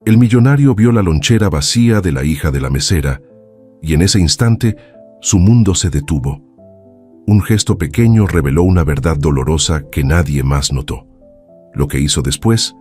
El millonario vio la lonchera vacía de la hija de la mesera, y en ese instante su mundo se detuvo. Un gesto pequeño reveló una verdad dolorosa que nadie más notó. Lo que hizo después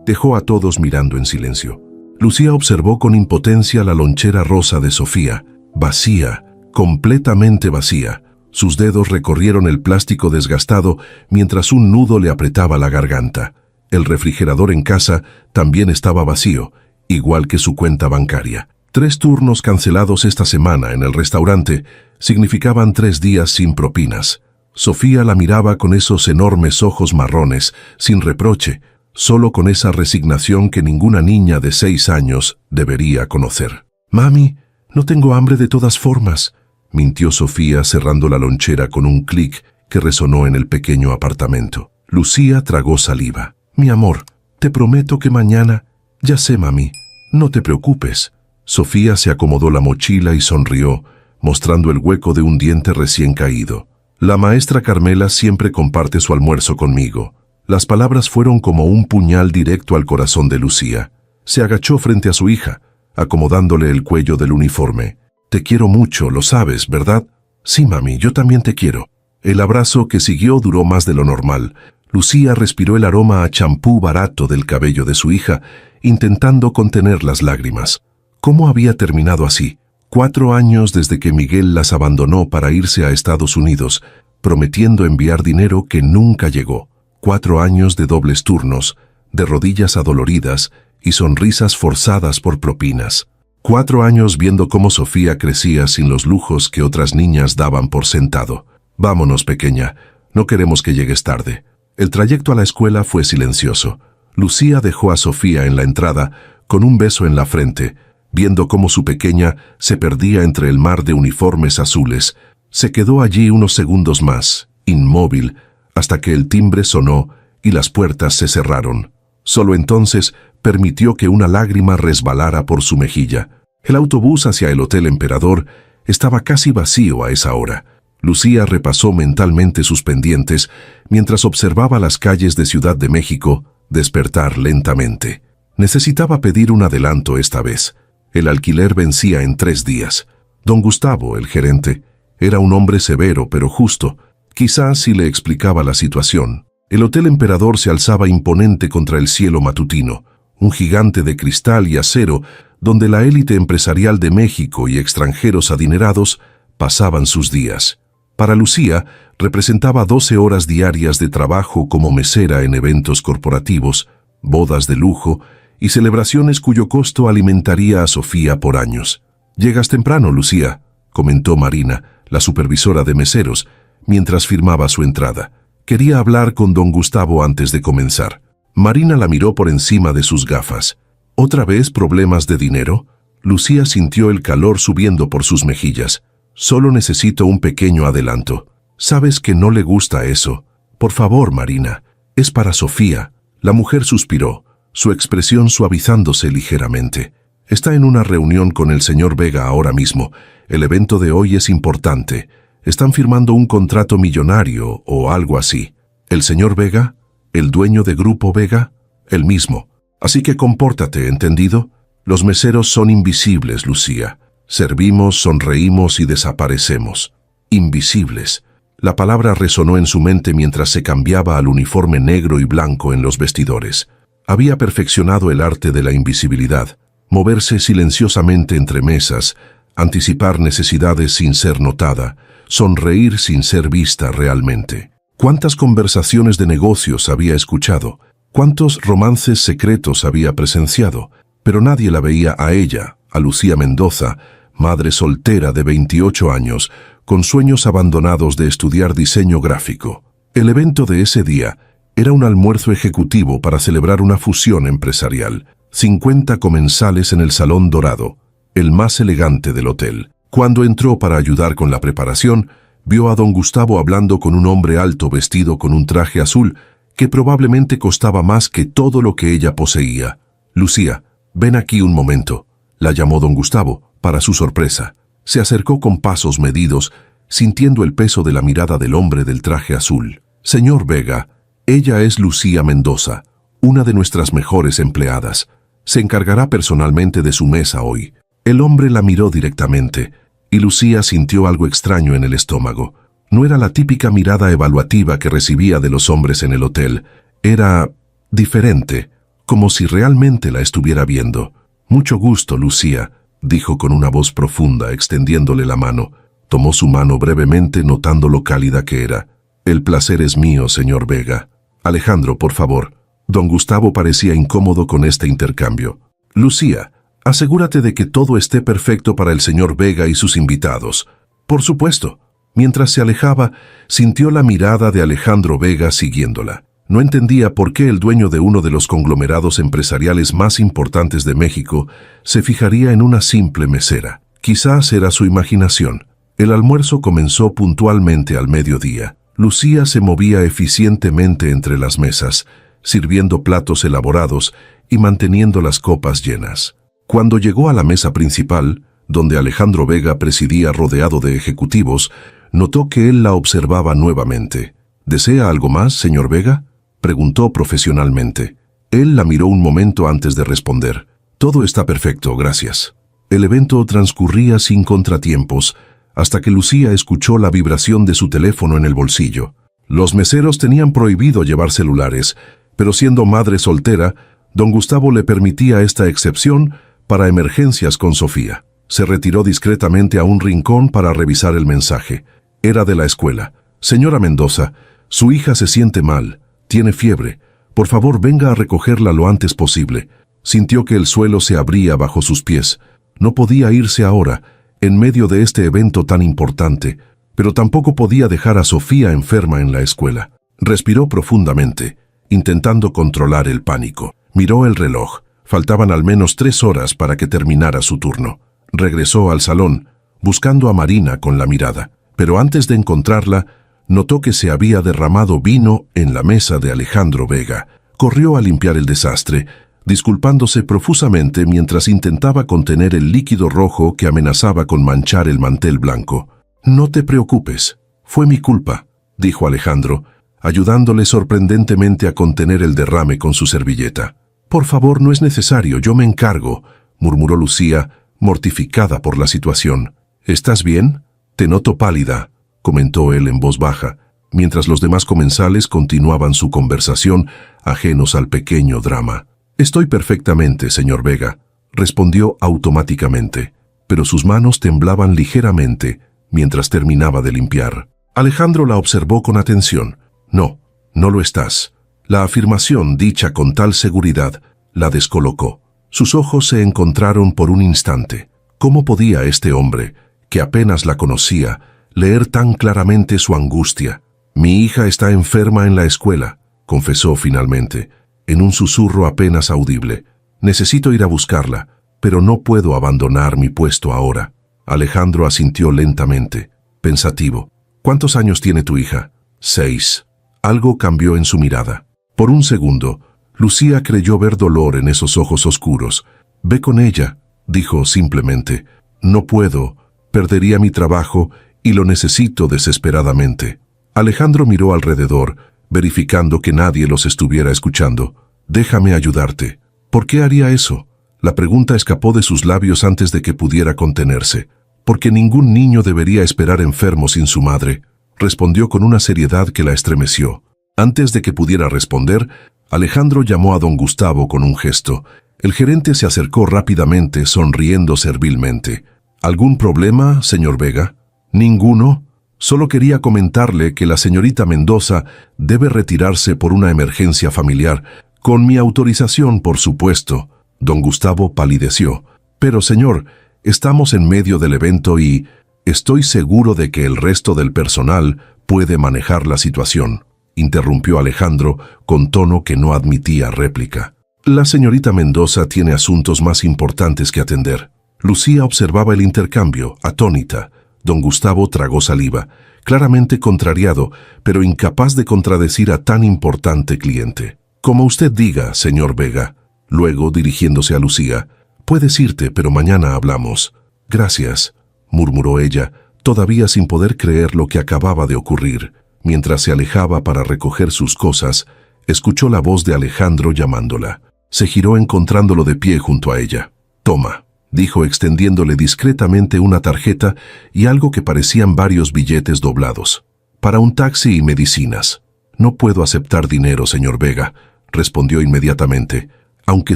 dejó a todos mirando en silencio. Lucía observó con impotencia la lonchera rosa de Sofía, vacía, completamente vacía. Sus dedos recorrieron el plástico desgastado mientras un nudo le apretaba la garganta. El refrigerador en casa también estaba vacío, igual que su cuenta bancaria. 3 turnos cancelados esta semana en el restaurante significaban 3 días sin propinas. Sofía la miraba con esos enormes ojos marrones, sin reproche, solo con esa resignación que ninguna niña de 6 años debería conocer. «Mami, no tengo hambre de todas formas», mintió Sofía cerrando la lonchera con un clic que resonó en el pequeño apartamento. Lucía tragó saliva. «Mi amor, te prometo que mañana...» «Ya sé, mami, no te preocupes». Sofía se acomodó la mochila y sonrió, mostrando el hueco de un diente recién caído. «La maestra Carmela siempre comparte su almuerzo conmigo». Las palabras fueron como un puñal directo al corazón de Lucía. Se agachó frente a su hija, acomodándole el cuello del uniforme. «Te quiero mucho, lo sabes, ¿verdad?» «Sí, mami, yo también te quiero». El abrazo que siguió duró más de lo normal. Lucía respiró el aroma a champú barato del cabello de su hija, intentando contener las lágrimas. ¿Cómo había terminado así? 4 años desde que Miguel las abandonó para irse a Estados Unidos, prometiendo enviar dinero que nunca llegó. 4 años de dobles turnos, de rodillas adoloridas y sonrisas forzadas por propinas. 4 años viendo cómo Sofía crecía sin los lujos que otras niñas daban por sentado. «Vámonos, pequeña, no queremos que llegues tarde». El trayecto a la escuela fue silencioso. Lucía dejó a Sofía en la entrada, con un beso en la frente, viendo cómo su pequeña se perdía entre el mar de uniformes azules. Se quedó allí unos segundos más, inmóvil, hasta que el timbre sonó y las puertas se cerraron. Solo entonces permitió que una lágrima resbalara por su mejilla. El autobús hacia el Hotel Emperador estaba casi vacío a esa hora. Lucía repasó mentalmente sus pendientes mientras observaba las calles de Ciudad de México despertar lentamente. Necesitaba pedir un adelanto esta vez. El alquiler vencía en 3 días. Don Gustavo, el gerente, era un hombre severo pero justo. Quizás si le explicaba la situación. El Hotel Emperador se alzaba imponente contra el cielo matutino, un gigante de cristal y acero donde la élite empresarial de México y extranjeros adinerados pasaban sus días. Para Lucía, representaba 12 horas diarias de trabajo como mesera en eventos corporativos, bodas de lujo y celebraciones cuyo costo alimentaría a Sofía por años. «Llegas temprano, Lucía», comentó Marina, la supervisora de meseros, mientras firmaba su entrada. Quería hablar con don Gustavo antes de comenzar. Marina la miró por encima de sus gafas. ¿Otra vez problemas de dinero? Lucía sintió el calor subiendo por sus mejillas. «Solo necesito un pequeño adelanto. Sabes que no le gusta eso. Por favor, Marina, es para Sofía». La mujer suspiró, su expresión suavizándose ligeramente. «Está en una reunión con el señor Vega ahora mismo. El evento de hoy es importante. Están firmando un contrato millonario o algo así». «¿El señor Vega? ¿El dueño de Grupo Vega?» «El mismo. Así que compórtate, ¿entendido? Los meseros son invisibles, Lucía. Servimos, sonreímos y desaparecemos. Invisibles». La palabra resonó en su mente mientras se cambiaba al uniforme negro y blanco en los vestidores. Había perfeccionado el arte de la invisibilidad, moverse silenciosamente entre mesas, anticipar necesidades sin ser notada, sonreír sin ser vista realmente. ¿Cuántas conversaciones de negocios había escuchado? ¿Cuántos romances secretos había presenciado? Pero nadie la veía a ella, a Lucía Mendoza, madre soltera de 28 años, con sueños abandonados de estudiar diseño gráfico. El evento de ese día era un almuerzo ejecutivo para celebrar una fusión empresarial. 50 comensales en el Salón Dorado, el más elegante del hotel. Cuando entró para ayudar con la preparación, vio a don Gustavo hablando con un hombre alto vestido con un traje azul que probablemente costaba más que todo lo que ella poseía. «Lucía, ven aquí un momento», la llamó don Gustavo, para su sorpresa. Se acercó con pasos medidos, sintiendo el peso de la mirada del hombre del traje azul. «Señor Vega, ella es Lucía Mendoza, una de nuestras mejores empleadas. Se encargará personalmente de su mesa hoy. El hombre la miró directamente, y Lucía sintió algo extraño en el estómago. No era la típica mirada evaluativa que recibía de los hombres en el hotel. Era diferente, como si realmente la estuviera viendo. «Mucho gusto, Lucía», dijo con una voz profunda, extendiéndole la mano. Tomó su mano brevemente, notando lo cálida que era. «El placer es mío, señor Vega». «Alejandro, por favor». Don Gustavo parecía incómodo con este intercambio. «Lucía, asegúrate de que todo esté perfecto para el señor Vega y sus invitados». «Por supuesto». Mientras se alejaba, sintió la mirada de Alejandro Vega siguiéndola. No entendía por qué el dueño de uno de los conglomerados empresariales más importantes de México se fijaría en una simple mesera. Quizás era su imaginación. El almuerzo comenzó puntualmente al mediodía. Lucía se movía eficientemente entre las mesas, sirviendo platos elaborados y manteniendo las copas llenas. Cuando llegó a la mesa principal, donde Alejandro Vega presidía rodeado de ejecutivos, notó que él la observaba nuevamente. «¿Desea algo más, señor Vega?», preguntó profesionalmente. Él la miró un momento antes de responder. «Todo está perfecto, gracias». El evento transcurría sin contratiempos, hasta que Lucía escuchó la vibración de su teléfono en el bolsillo. Los meseros tenían prohibido llevar celulares, pero siendo madre soltera, don Gustavo le permitía esta excepción para emergencias con Sofía. Se retiró discretamente a un rincón para revisar el mensaje. Era de la escuela. «Señora Mendoza, su hija se siente mal, tiene fiebre. Por favor, venga a recogerla lo antes posible». Sintió que el suelo se abría bajo sus pies. No podía irse ahora, en medio de este evento tan importante, pero tampoco podía dejar a Sofía enferma en la escuela. Respiró profundamente, intentando controlar el pánico. Miró el reloj. Faltaban al menos 3 horas para que terminara su turno. Regresó al salón, buscando a Marina con la mirada, pero antes de encontrarla, notó que se había derramado vino en la mesa de Alejandro Vega. Corrió a limpiar el desastre, disculpándose profusamente mientras intentaba contener el líquido rojo que amenazaba con manchar el mantel blanco. «No te preocupes, fue mi culpa», dijo Alejandro, ayudándole sorprendentemente a contener el derrame con su servilleta. «Por favor, no es necesario, yo me encargo», murmuró Lucía, mortificada por la situación. «¿Estás bien? Te noto pálida», comentó él en voz baja, mientras los demás comensales continuaban su conversación, ajenos al pequeño drama. «Estoy perfectamente, señor Vega», respondió automáticamente, pero sus manos temblaban ligeramente mientras terminaba de limpiar. Alejandro la observó con atención. «No, no lo estás». La afirmación, dicha con tal seguridad, la descolocó. Sus ojos se encontraron por un instante. ¿Cómo podía este hombre, que apenas la conocía, leer tan claramente su angustia? «Mi hija está enferma en la escuela», confesó finalmente, en un susurro apenas audible. «Necesito ir a buscarla, pero no puedo abandonar mi puesto ahora». Alejandro asintió lentamente, pensativo. «¿Cuántos años tiene tu hija?» 6. Algo cambió en su mirada. Por un segundo, Lucía creyó ver dolor en esos ojos oscuros. «Ve con ella», dijo simplemente. «No puedo, perdería mi trabajo y lo necesito desesperadamente». Alejandro miró alrededor, verificando que nadie los estuviera escuchando. «Déjame ayudarte». «¿Por qué haría eso?». La pregunta escapó de sus labios antes de que pudiera contenerse. «Porque ningún niño debería esperar enfermo sin su madre», respondió con una seriedad que la estremeció. Antes de que pudiera responder, Alejandro llamó a don Gustavo con un gesto. El gerente se acercó rápidamente, sonriendo servilmente. «¿Algún problema, señor Vega?» «Ninguno. Solo quería comentarle que la señorita Mendoza debe retirarse por una emergencia familiar. Con mi autorización, por supuesto». Don Gustavo palideció. «Pero, señor, estamos en medio del evento y estoy seguro de que el resto del personal puede manejar la situación», interrumpió Alejandro con tono que no admitía réplica. «La señorita Mendoza tiene asuntos más importantes que atender». Lucía observaba el intercambio, atónita. Don Gustavo tragó saliva, claramente contrariado, pero incapaz de contradecir a tan importante cliente. «Como usted diga, señor Vega». Luego, dirigiéndose a Lucía, «Puedes irte, pero mañana hablamos». «Gracias», murmuró ella, todavía sin poder creer lo que acababa de ocurrir. Mientras se alejaba para recoger sus cosas, escuchó la voz de Alejandro llamándola. Se giró encontrándolo de pie junto a ella. «Toma», dijo extendiéndole discretamente una tarjeta y algo que parecían varios billetes doblados. «Para un taxi y medicinas». «No puedo aceptar dinero, señor Vega», respondió inmediatamente, aunque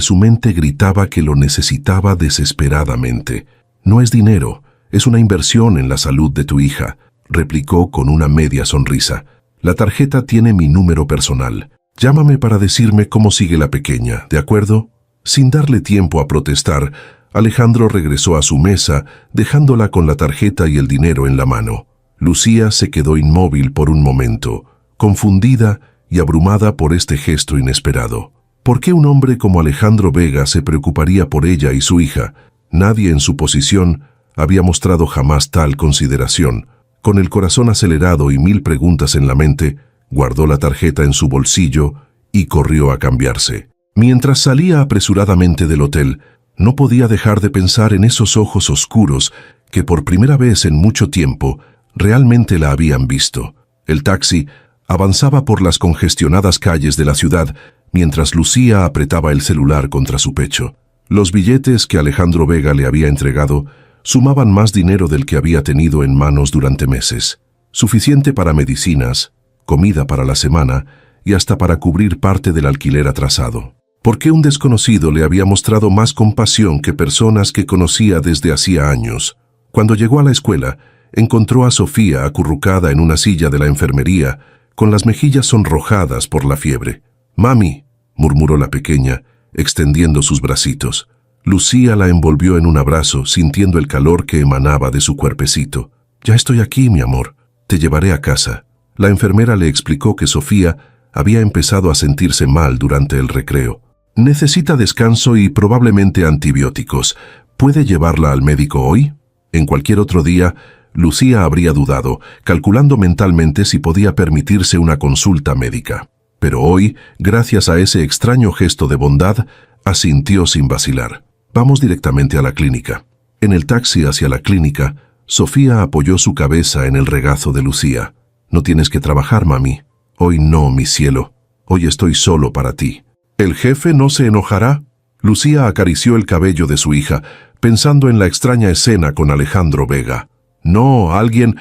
su mente gritaba que lo necesitaba desesperadamente. «No es dinero, es una inversión en la salud de tu hija», replicó con una media sonrisa. «La tarjeta tiene mi número personal. Llámame para decirme cómo sigue la pequeña, ¿de acuerdo?» Sin darle tiempo a protestar, Alejandro regresó a su mesa, dejándola con la tarjeta y el dinero en la mano. Lucía se quedó inmóvil por un momento, confundida y abrumada por este gesto inesperado. ¿Por qué un hombre como Alejandro Vega se preocuparía por ella y su hija? Nadie en su posición había mostrado jamás tal consideración. Con el corazón acelerado y 1000 preguntas en la mente, guardó la tarjeta en su bolsillo y corrió a cambiarse. Mientras salía apresuradamente del hotel, no podía dejar de pensar en esos ojos oscuros que por primera vez en mucho tiempo realmente la habían visto. El taxi avanzaba por las congestionadas calles de la ciudad mientras Lucía apretaba el celular contra su pecho. Los billetes que Alejandro Vega le había entregado sumaban más dinero del que había tenido en manos durante meses, suficiente para medicinas, comida para la semana y hasta para cubrir parte del alquiler atrasado. ¿Por qué un desconocido le había mostrado más compasión que personas que conocía desde hacía años? Cuando llegó a la escuela, encontró a Sofía acurrucada en una silla de la enfermería, con las mejillas sonrojadas por la fiebre. «Mami», murmuró la pequeña, extendiendo sus bracitos. Lucía la envolvió en un abrazo, sintiendo el calor que emanaba de su cuerpecito. «Ya estoy aquí, mi amor. Te llevaré a casa». La enfermera le explicó que Sofía había empezado a sentirse mal durante el recreo. «Necesita descanso y probablemente antibióticos. ¿Puede llevarla al médico hoy?» En cualquier otro día, Lucía habría dudado, calculando mentalmente si podía permitirse una consulta médica. Pero hoy, gracias a ese extraño gesto de bondad, asintió sin vacilar. «Vamos directamente a la clínica». En el taxi hacia la clínica, Sofía apoyó su cabeza en el regazo de Lucía. «No tienes que trabajar, mami». «Hoy no, mi cielo. Hoy estoy solo para ti». «¿El jefe no se enojará?» Lucía acarició el cabello de su hija, pensando en la extraña escena con Alejandro Vega. «No, alguien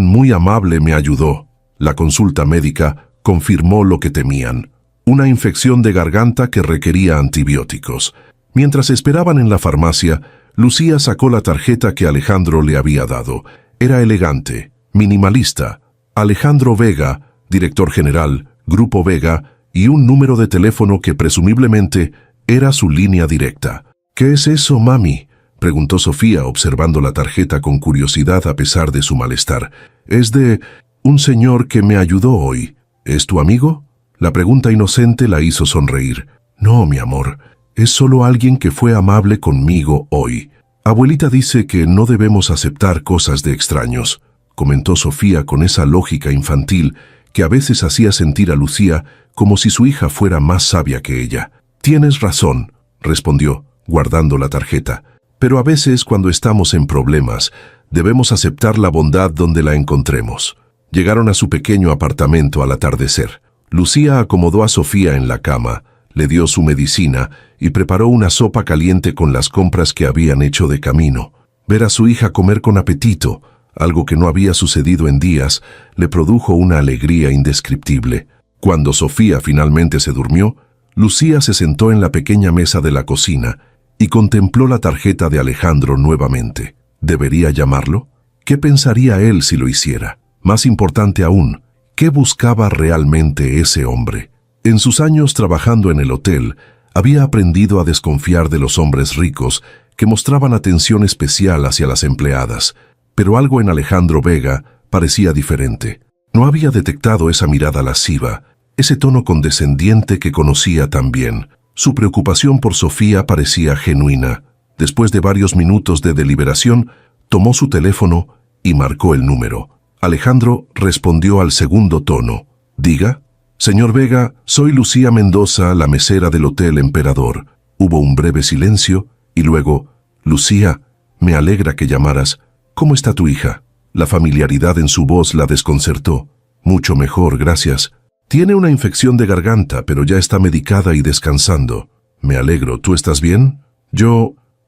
muy amable me ayudó». La consulta médica confirmó lo que temían: una infección de garganta que requería antibióticos. Mientras esperaban en la farmacia, Lucía sacó la tarjeta que Alejandro le había dado. Era elegante, minimalista. Alejandro Vega, director general, Grupo Vega, y un número de teléfono que presumiblemente era su línea directa. «¿Qué es eso, mami?», preguntó Sofía, observando la tarjeta con curiosidad a pesar de su malestar. «Es de un señor que me ayudó hoy. ¿Es tu amigo?». La pregunta inocente la hizo sonreír. «No, mi amor, es solo alguien que fue amable conmigo hoy. Abuelita dice que no debemos aceptar cosas de extraños», comentó Sofía con esa lógica infantil que a veces hacía sentir a Lucía como si su hija fuera más sabia que ella. «Tienes razón», respondió, guardando la tarjeta. «Pero a veces, cuando estamos en problemas, debemos aceptar la bondad donde la encontremos». Llegaron a su pequeño apartamento al atardecer. Lucía acomodó a Sofía en la cama, le dio su medicina y preparó una sopa caliente con las compras que habían hecho de camino. Ver a su hija comer con apetito, algo que no había sucedido en días, le produjo una alegría indescriptible. Cuando Sofía finalmente se durmió, Lucía se sentó en la pequeña mesa de la cocina y contempló la tarjeta de Alejandro nuevamente. ¿Debería llamarlo? ¿Qué pensaría él si lo hiciera? Más importante aún, ¿qué buscaba realmente ese hombre? En sus años trabajando en el hotel, había aprendido a desconfiar de los hombres ricos que mostraban atención especial hacia las empleadas, pero algo en Alejandro Vega parecía diferente. No había detectado esa mirada lasciva, ese tono condescendiente que conocía tan bien. Su preocupación por Sofía parecía genuina. Después de varios minutos de deliberación, tomó su teléfono y marcó el número. Alejandro respondió al segundo tono. «Diga». «Señor Vega, soy Lucía Mendoza, la mesera del Hotel Emperador». Hubo un breve silencio y luego: «Lucía, me alegra que llamaras. ¿Cómo está tu hija?». La familiaridad en su voz la desconcertó. «Mucho mejor, gracias. Tiene una infección de garganta, pero ya está medicada y descansando». Me alegro, ¿tú estás bien?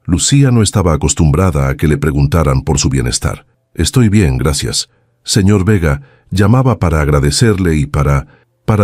Lucía no estaba acostumbrada a que le preguntaran por su bienestar. Estoy bien, gracias. Señor Vega, llamaba para agradecerle y para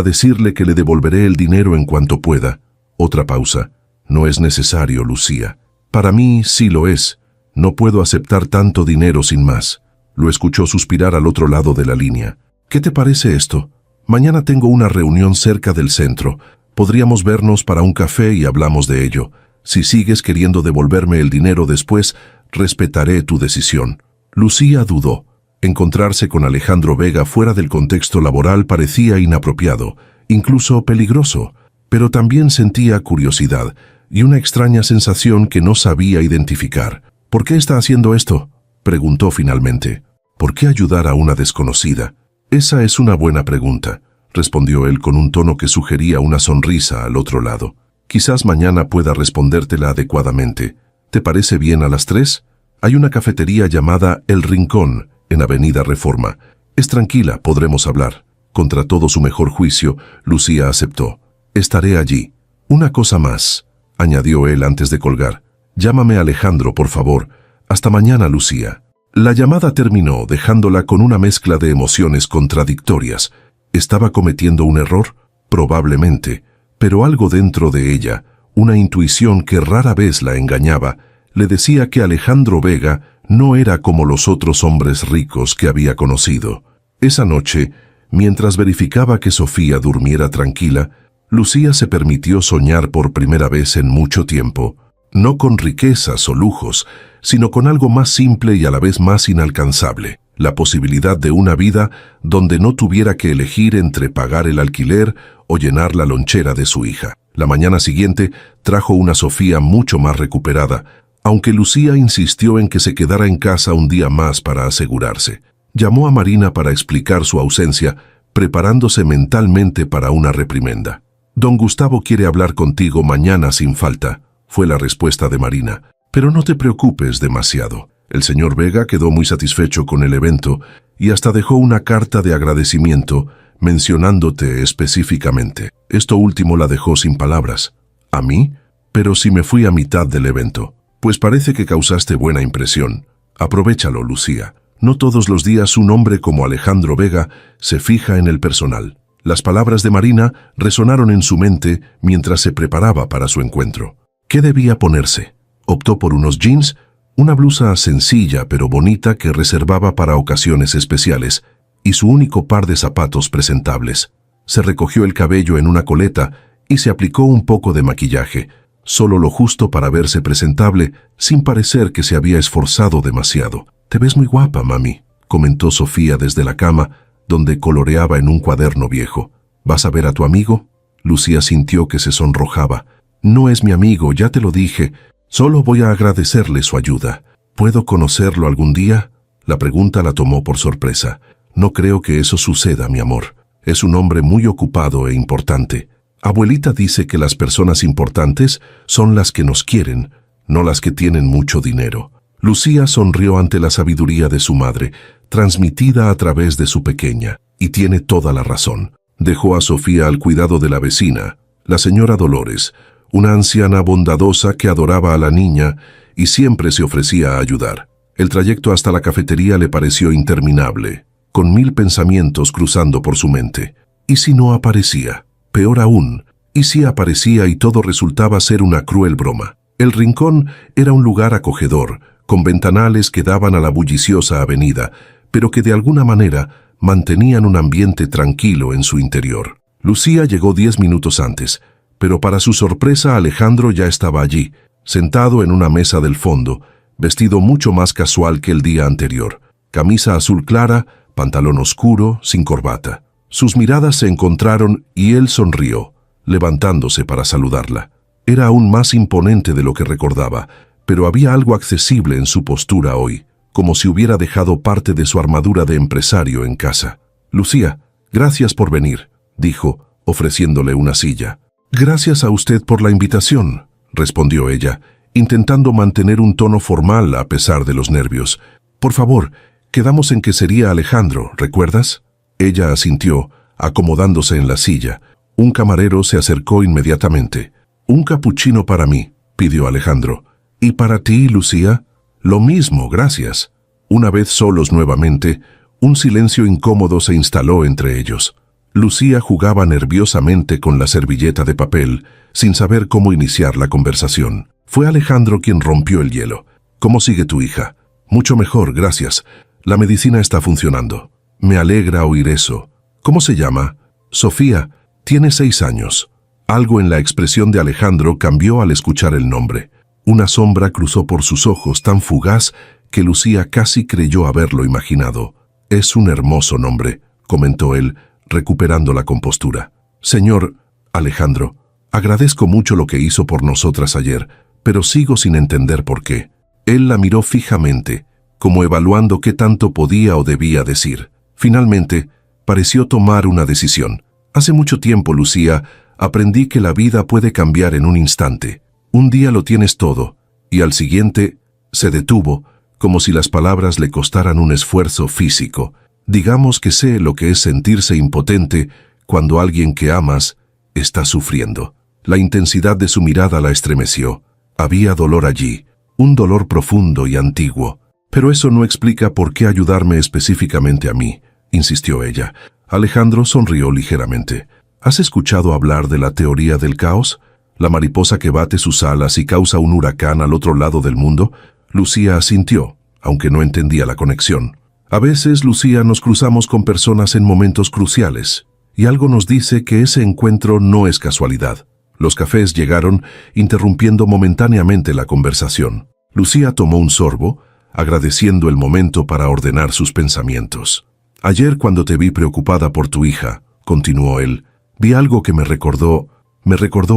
decirle que le devolveré el dinero en cuanto pueda. Otra pausa. No es necesario, Lucía. Para mí sí lo es. No puedo aceptar tanto dinero sin más. Lo escuchó suspirar al otro lado de la línea. ¿Qué te parece esto? Mañana tengo una reunión cerca del centro. Podríamos vernos para un café y hablamos de ello. Si sigues queriendo devolverme el dinero después, respetaré tu decisión. Lucía dudó. Encontrarse con Alejandro Vega fuera del contexto laboral parecía inapropiado, incluso peligroso, pero también sentía curiosidad y una extraña sensación que no sabía identificar. ¿Por qué está haciendo esto?, preguntó finalmente. ¿Por qué ayudar a una desconocida? Esa es una buena pregunta, respondió él con un tono que sugería una sonrisa al otro lado. Quizás mañana pueda respondértela adecuadamente. ¿Te parece bien a las 3? Hay una cafetería llamada El Rincón, en Avenida Reforma. Es tranquila, podremos hablar. Contra todo su mejor juicio, Lucía aceptó. Estaré allí. Una cosa más, añadió él antes de colgar. Llámame a Alejandro, por favor. Hasta mañana, Lucía. La llamada terminó, dejándola con una mezcla de emociones contradictorias. ¿Estaba cometiendo un error? Probablemente, pero algo dentro de ella, una intuición que rara vez la engañaba, le decía que Alejandro Vega no era como los otros hombres ricos que había conocido. Esa noche, mientras verificaba que Sofía durmiera tranquila, Lucía se permitió soñar por primera vez en mucho tiempo, no con riquezas o lujos, sino con algo más simple y a la vez más inalcanzable, la posibilidad de una vida donde no tuviera que elegir entre pagar el alquiler o llenar la lonchera de su hija. La mañana siguiente trajo una Sofía mucho más recuperada, aunque Lucía insistió en que se quedara en casa un día más para asegurarse. Llamó a Marina para explicar su ausencia, preparándose mentalmente para una reprimenda. «Don Gustavo quiere hablar contigo mañana sin falta», fue la respuesta de Marina. «Pero no te preocupes demasiado». El señor Vega quedó muy satisfecho con el evento y hasta dejó una carta de agradecimiento mencionándote específicamente. Esto último la dejó sin palabras. ¿A mí? Pero si me fui a mitad del evento. Pues parece que causaste buena impresión. Aprovéchalo, Lucía. No todos los días un hombre como Alejandro Vega se fija en el personal. Las palabras de Marina resonaron en su mente mientras se preparaba para su encuentro. ¿Qué debía ponerse? Optó por unos jeans, una blusa sencilla pero bonita que reservaba para ocasiones especiales, y su único par de zapatos presentables. Se recogió el cabello en una coleta y se aplicó un poco de maquillaje, solo lo justo para verse presentable, sin parecer que se había esforzado demasiado. «Te ves muy guapa, mami», comentó Sofía desde la cama, donde coloreaba en un cuaderno viejo. «¿Vas a ver a tu amigo?» Lucía sintió que se sonrojaba. «No es mi amigo, ya te lo dije. Solo voy a agradecerle su ayuda. ¿Puedo conocerlo algún día?» La pregunta la tomó por sorpresa. «No creo que eso suceda, mi amor. Es un hombre muy ocupado e importante. Abuelita dice que las personas importantes son las que nos quieren, no las que tienen mucho dinero». Lucía sonrió ante la sabiduría de su madre, transmitida a través de su pequeña, y tiene toda la razón. Dejó a Sofía al cuidado de la vecina, la señora Dolores, una anciana bondadosa que adoraba a la niña y siempre se ofrecía a ayudar. El trayecto hasta la cafetería le pareció interminable, con 1000 pensamientos cruzando por su mente. ¿Y si no aparecía? Peor aún, ¿y si aparecía y todo resultaba ser una cruel broma? El Rincón era un lugar acogedor, con ventanales que daban a la bulliciosa avenida, pero que de alguna manera mantenían un ambiente tranquilo en su interior. Lucía llegó 10 minutos antes, pero para su sorpresa Alejandro ya estaba allí, sentado en una mesa del fondo, vestido mucho más casual que el día anterior. Camisa azul clara, pantalón oscuro, sin corbata. Sus miradas se encontraron y él sonrió, levantándose para saludarla. Era aún más imponente de lo que recordaba, pero había algo accesible en su postura hoy, como si hubiera dejado parte de su armadura de empresario en casa. «Lucía, gracias por venir», dijo, ofreciéndole una silla. «Gracias a usted por la invitación», respondió ella, intentando mantener un tono formal a pesar de los nervios. «Por favor, quedamos en que sería Alejandro, ¿recuerdas?» Ella asintió, acomodándose en la silla. Un camarero se acercó inmediatamente. Un capuchino para mí, pidió Alejandro. ¿Y para ti, Lucía? Lo mismo, gracias. Una vez solos nuevamente, un silencio incómodo se instaló entre ellos. Lucía jugaba nerviosamente con la servilleta de papel, sin saber cómo iniciar la conversación. Fue Alejandro quien rompió el hielo. ¿Cómo sigue tu hija? Mucho mejor, gracias. La medicina está funcionando. Me alegra oír eso. ¿Cómo se llama? Sofía. Tiene 6 años. Algo en la expresión de Alejandro cambió al escuchar el nombre. Una sombra cruzó por sus ojos tan fugaz que Lucía casi creyó haberlo imaginado. Es un hermoso nombre, comentó él, recuperando la compostura. Señor Alejandro, agradezco mucho lo que hizo por nosotras ayer, pero sigo sin entender por qué. Él la miró fijamente, como evaluando qué tanto podía o debía decir. Finalmente, pareció tomar una decisión. Hace mucho tiempo, Lucía, aprendí que la vida puede cambiar en un instante. Un día lo tienes todo, y al siguiente se detuvo, como si las palabras le costaran un esfuerzo físico. Digamos que sé lo que es sentirse impotente cuando alguien que amas está sufriendo. La intensidad de su mirada la estremeció. Había dolor allí, un dolor profundo y antiguo. Pero eso no explica por qué ayudarme específicamente a mí, insistió ella. Alejandro sonrió ligeramente. ¿Has escuchado hablar de la teoría del caos? ¿La mariposa que bate sus alas y causa un huracán al otro lado del mundo? Lucía asintió, aunque no entendía la conexión. A veces, Lucía, nos cruzamos con personas en momentos cruciales, y algo nos dice que ese encuentro no es casualidad. Los cafés llegaron, interrumpiendo momentáneamente la conversación. Lucía tomó un sorbo, agradeciendo el momento para ordenar sus pensamientos. Ayer, cuando te vi preocupada por tu hija, continuó él, vi algo que me recordó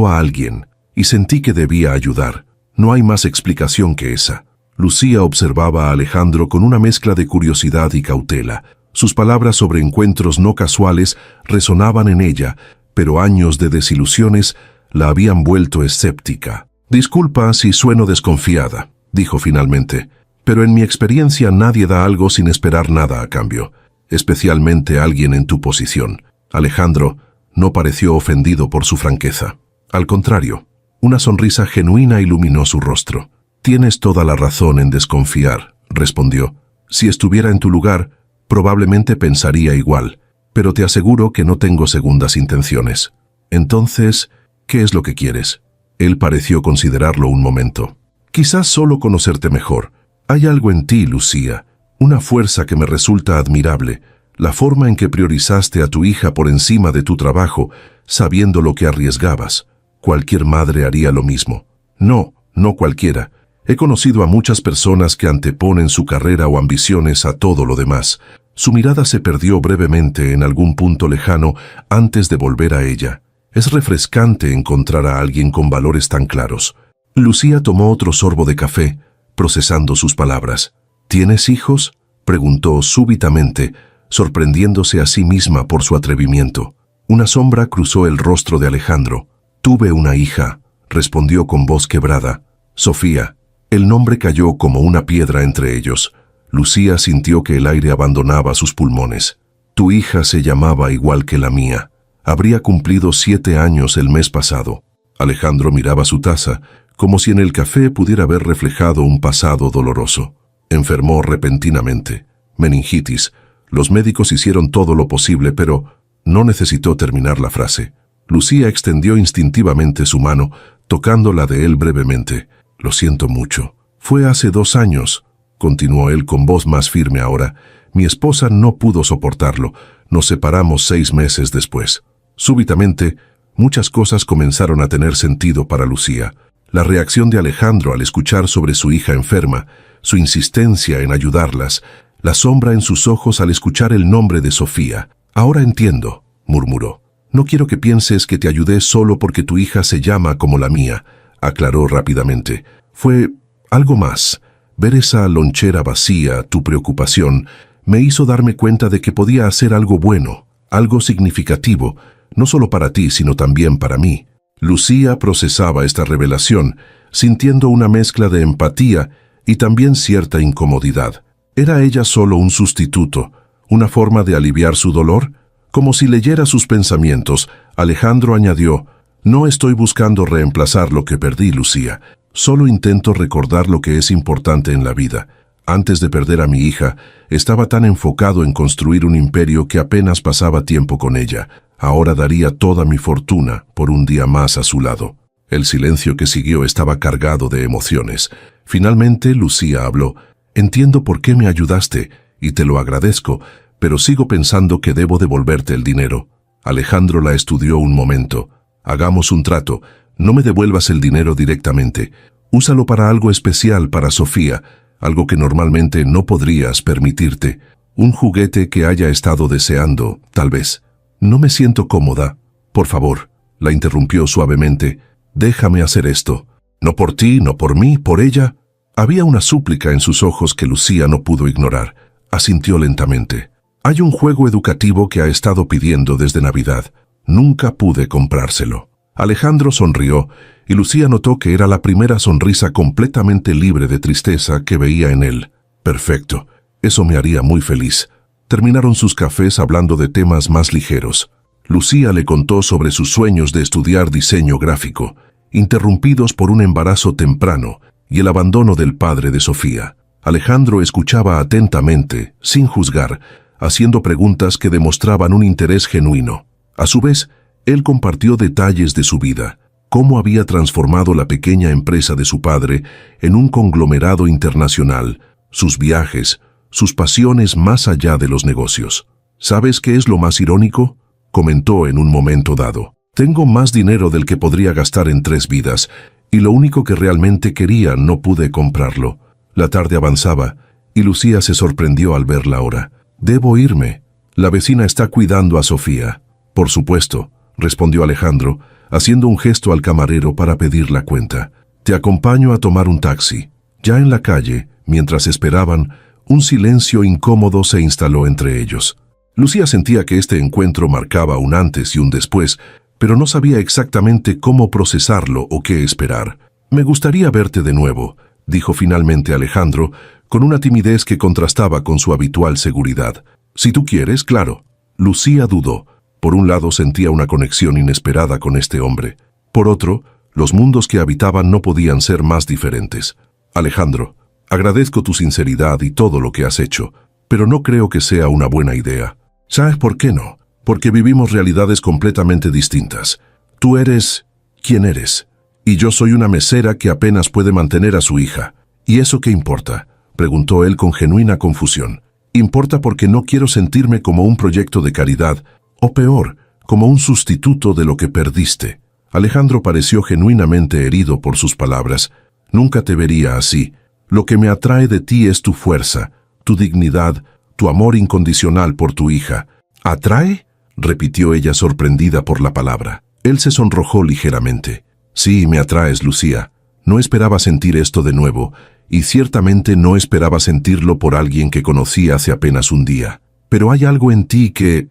a alguien, y sentí que debía ayudar. No hay más explicación que esa. Lucía observaba a Alejandro con una mezcla de curiosidad y cautela. Sus palabras sobre encuentros no casuales resonaban en ella, pero años de desilusiones la habían vuelto escéptica. Disculpa si sueno desconfiada, dijo finalmente, pero en mi experiencia nadie da algo sin esperar nada a cambio, especialmente alguien en tu posición. Alejandro no pareció ofendido por su franqueza. Al contrario, una sonrisa genuina iluminó su rostro. Tienes toda la razón en desconfiar, respondió. Si estuviera en tu lugar, probablemente pensaría igual, pero te aseguro que no tengo segundas intenciones. Entonces, ¿qué es lo que quieres? Él pareció considerarlo un momento. Quizás solo conocerte mejor. Hay algo en ti, Lucía, una fuerza que me resulta admirable, la forma en que priorizaste a tu hija por encima de tu trabajo, sabiendo lo que arriesgabas. Cualquier madre haría lo mismo. No cualquiera. He conocido a muchas personas que anteponen su carrera o ambiciones a todo lo demás. Su mirada se perdió brevemente en algún punto lejano antes de volver a ella. Es refrescante encontrar a alguien con valores tan claros. Lucía tomó otro sorbo de café, procesando sus palabras. ¿Tienes hijos?, preguntó súbitamente, sorprendiéndose a sí misma por su atrevimiento. Una sombra cruzó el rostro de Alejandro. Tuve una hija, respondió con voz quebrada. Sofía. El nombre cayó como una piedra entre ellos. Lucía sintió que el aire abandonaba sus pulmones. Tu hija se llamaba igual que la mía. Habría cumplido 7 años el mes pasado. Alejandro miraba su taza, como si en el café pudiera haber reflejado un pasado doloroso. Enfermó repentinamente. Meningitis. Los médicos hicieron todo lo posible, pero no necesitó terminar la frase. Lucía extendió instintivamente su mano, tocando la de él brevemente. Lo siento mucho. Fue hace 2 años, continuó él con voz más firme ahora. Mi esposa no pudo soportarlo. Nos separamos 6 meses después. Súbitamente, muchas cosas comenzaron a tener sentido para Lucía. La reacción de Alejandro al escuchar sobre su hija enferma, su insistencia en ayudarlas, la sombra en sus ojos al escuchar el nombre de Sofía. Ahora entiendo, murmuró. No quiero que pienses que te ayudé solo porque tu hija se llama como la mía, aclaró rápidamente. Fue algo más. Ver esa lonchera vacía, tu preocupación, me hizo darme cuenta de que podía hacer algo bueno, algo significativo, no solo para ti, sino también para mí. Lucía procesaba esta revelación, sintiendo una mezcla de empatía y también cierta incomodidad. ¿Era ella solo un sustituto, una forma de aliviar su dolor? Como si leyera sus pensamientos, Alejandro añadió, No estoy buscando reemplazar lo que perdí, Lucía. Solo intento recordar lo que es importante en la vida. Antes de perder a mi hija, estaba tan enfocado en construir un imperio que apenas pasaba tiempo con ella. Ahora daría toda mi fortuna por un día más a su lado. El silencio que siguió estaba cargado de emociones. Finalmente, Lucía habló. Entiendo por qué me ayudaste, y te lo agradezco, pero sigo pensando que debo devolverte el dinero. Alejandro la estudió un momento. Hagamos un trato. No me devuelvas el dinero directamente. Úsalo para algo especial para Sofía, algo que normalmente no podrías permitirte. Un juguete que haya estado deseando, tal vez. No me siento cómoda. Por favor, la interrumpió suavemente. Déjame hacer esto. No por ti, no por mí, por ella. Había una súplica en sus ojos que Lucía no pudo ignorar. Asintió lentamente. Hay un juego educativo que ha estado pidiendo desde Navidad. Nunca pude comprárselo. Alejandro sonrió, y Lucía notó que era la primera sonrisa completamente libre de tristeza que veía en él. Perfecto. Eso me haría muy feliz. Terminaron sus cafés hablando de temas más ligeros. Lucía le contó sobre sus sueños de estudiar diseño gráfico, interrumpidos por un embarazo temprano y el abandono del padre de Sofía. Alejandro escuchaba atentamente, sin juzgar, haciendo preguntas que demostraban un interés genuino. A su vez, él compartió detalles de su vida, cómo había transformado la pequeña empresa de su padre en un conglomerado internacional, sus viajes, sus pasiones más allá de los negocios. ¿Sabes qué es lo más irónico?, comentó en un momento dado. Tengo más dinero del que podría gastar en 3 vidas, y lo único que realmente quería no pude comprarlo. La tarde avanzaba, y Lucía se sorprendió al ver la hora. Debo irme. La vecina está cuidando a Sofía. Por supuesto, respondió Alejandro, haciendo un gesto al camarero para pedir la cuenta. Te acompaño a tomar un taxi. Ya en la calle, mientras esperaban, un silencio incómodo se instaló entre ellos. Lucía sentía que este encuentro marcaba un antes y un después, pero no sabía exactamente cómo procesarlo o qué esperar. Me gustaría verte de nuevo, dijo finalmente Alejandro, con una timidez que contrastaba con su habitual seguridad. Si tú quieres, claro. Lucía dudó. Por un lado sentía una conexión inesperada con este hombre. Por otro, los mundos que habitaban no podían ser más diferentes. Alejandro, agradezco tu sinceridad y todo lo que has hecho, pero no creo que sea una buena idea. ¿Sabes por qué no? Porque vivimos realidades completamente distintas. Tú eres quien eres, y yo soy una mesera que apenas puede mantener a su hija. ¿Y eso qué importa?, preguntó él con genuina confusión. Importa porque no quiero sentirme como un proyecto de caridad, o peor, como un sustituto de lo que perdiste. Alejandro pareció genuinamente herido por sus palabras. Nunca te vería así. Lo que me atrae de ti es tu fuerza, tu dignidad, tu amor incondicional por tu hija. ¿Atrae?, repitió ella sorprendida por la palabra. Él se sonrojó ligeramente. Sí, me atraes, Lucía. No esperaba sentir esto de nuevo, y ciertamente no esperaba sentirlo por alguien que conocí hace apenas un día. Pero hay algo en ti que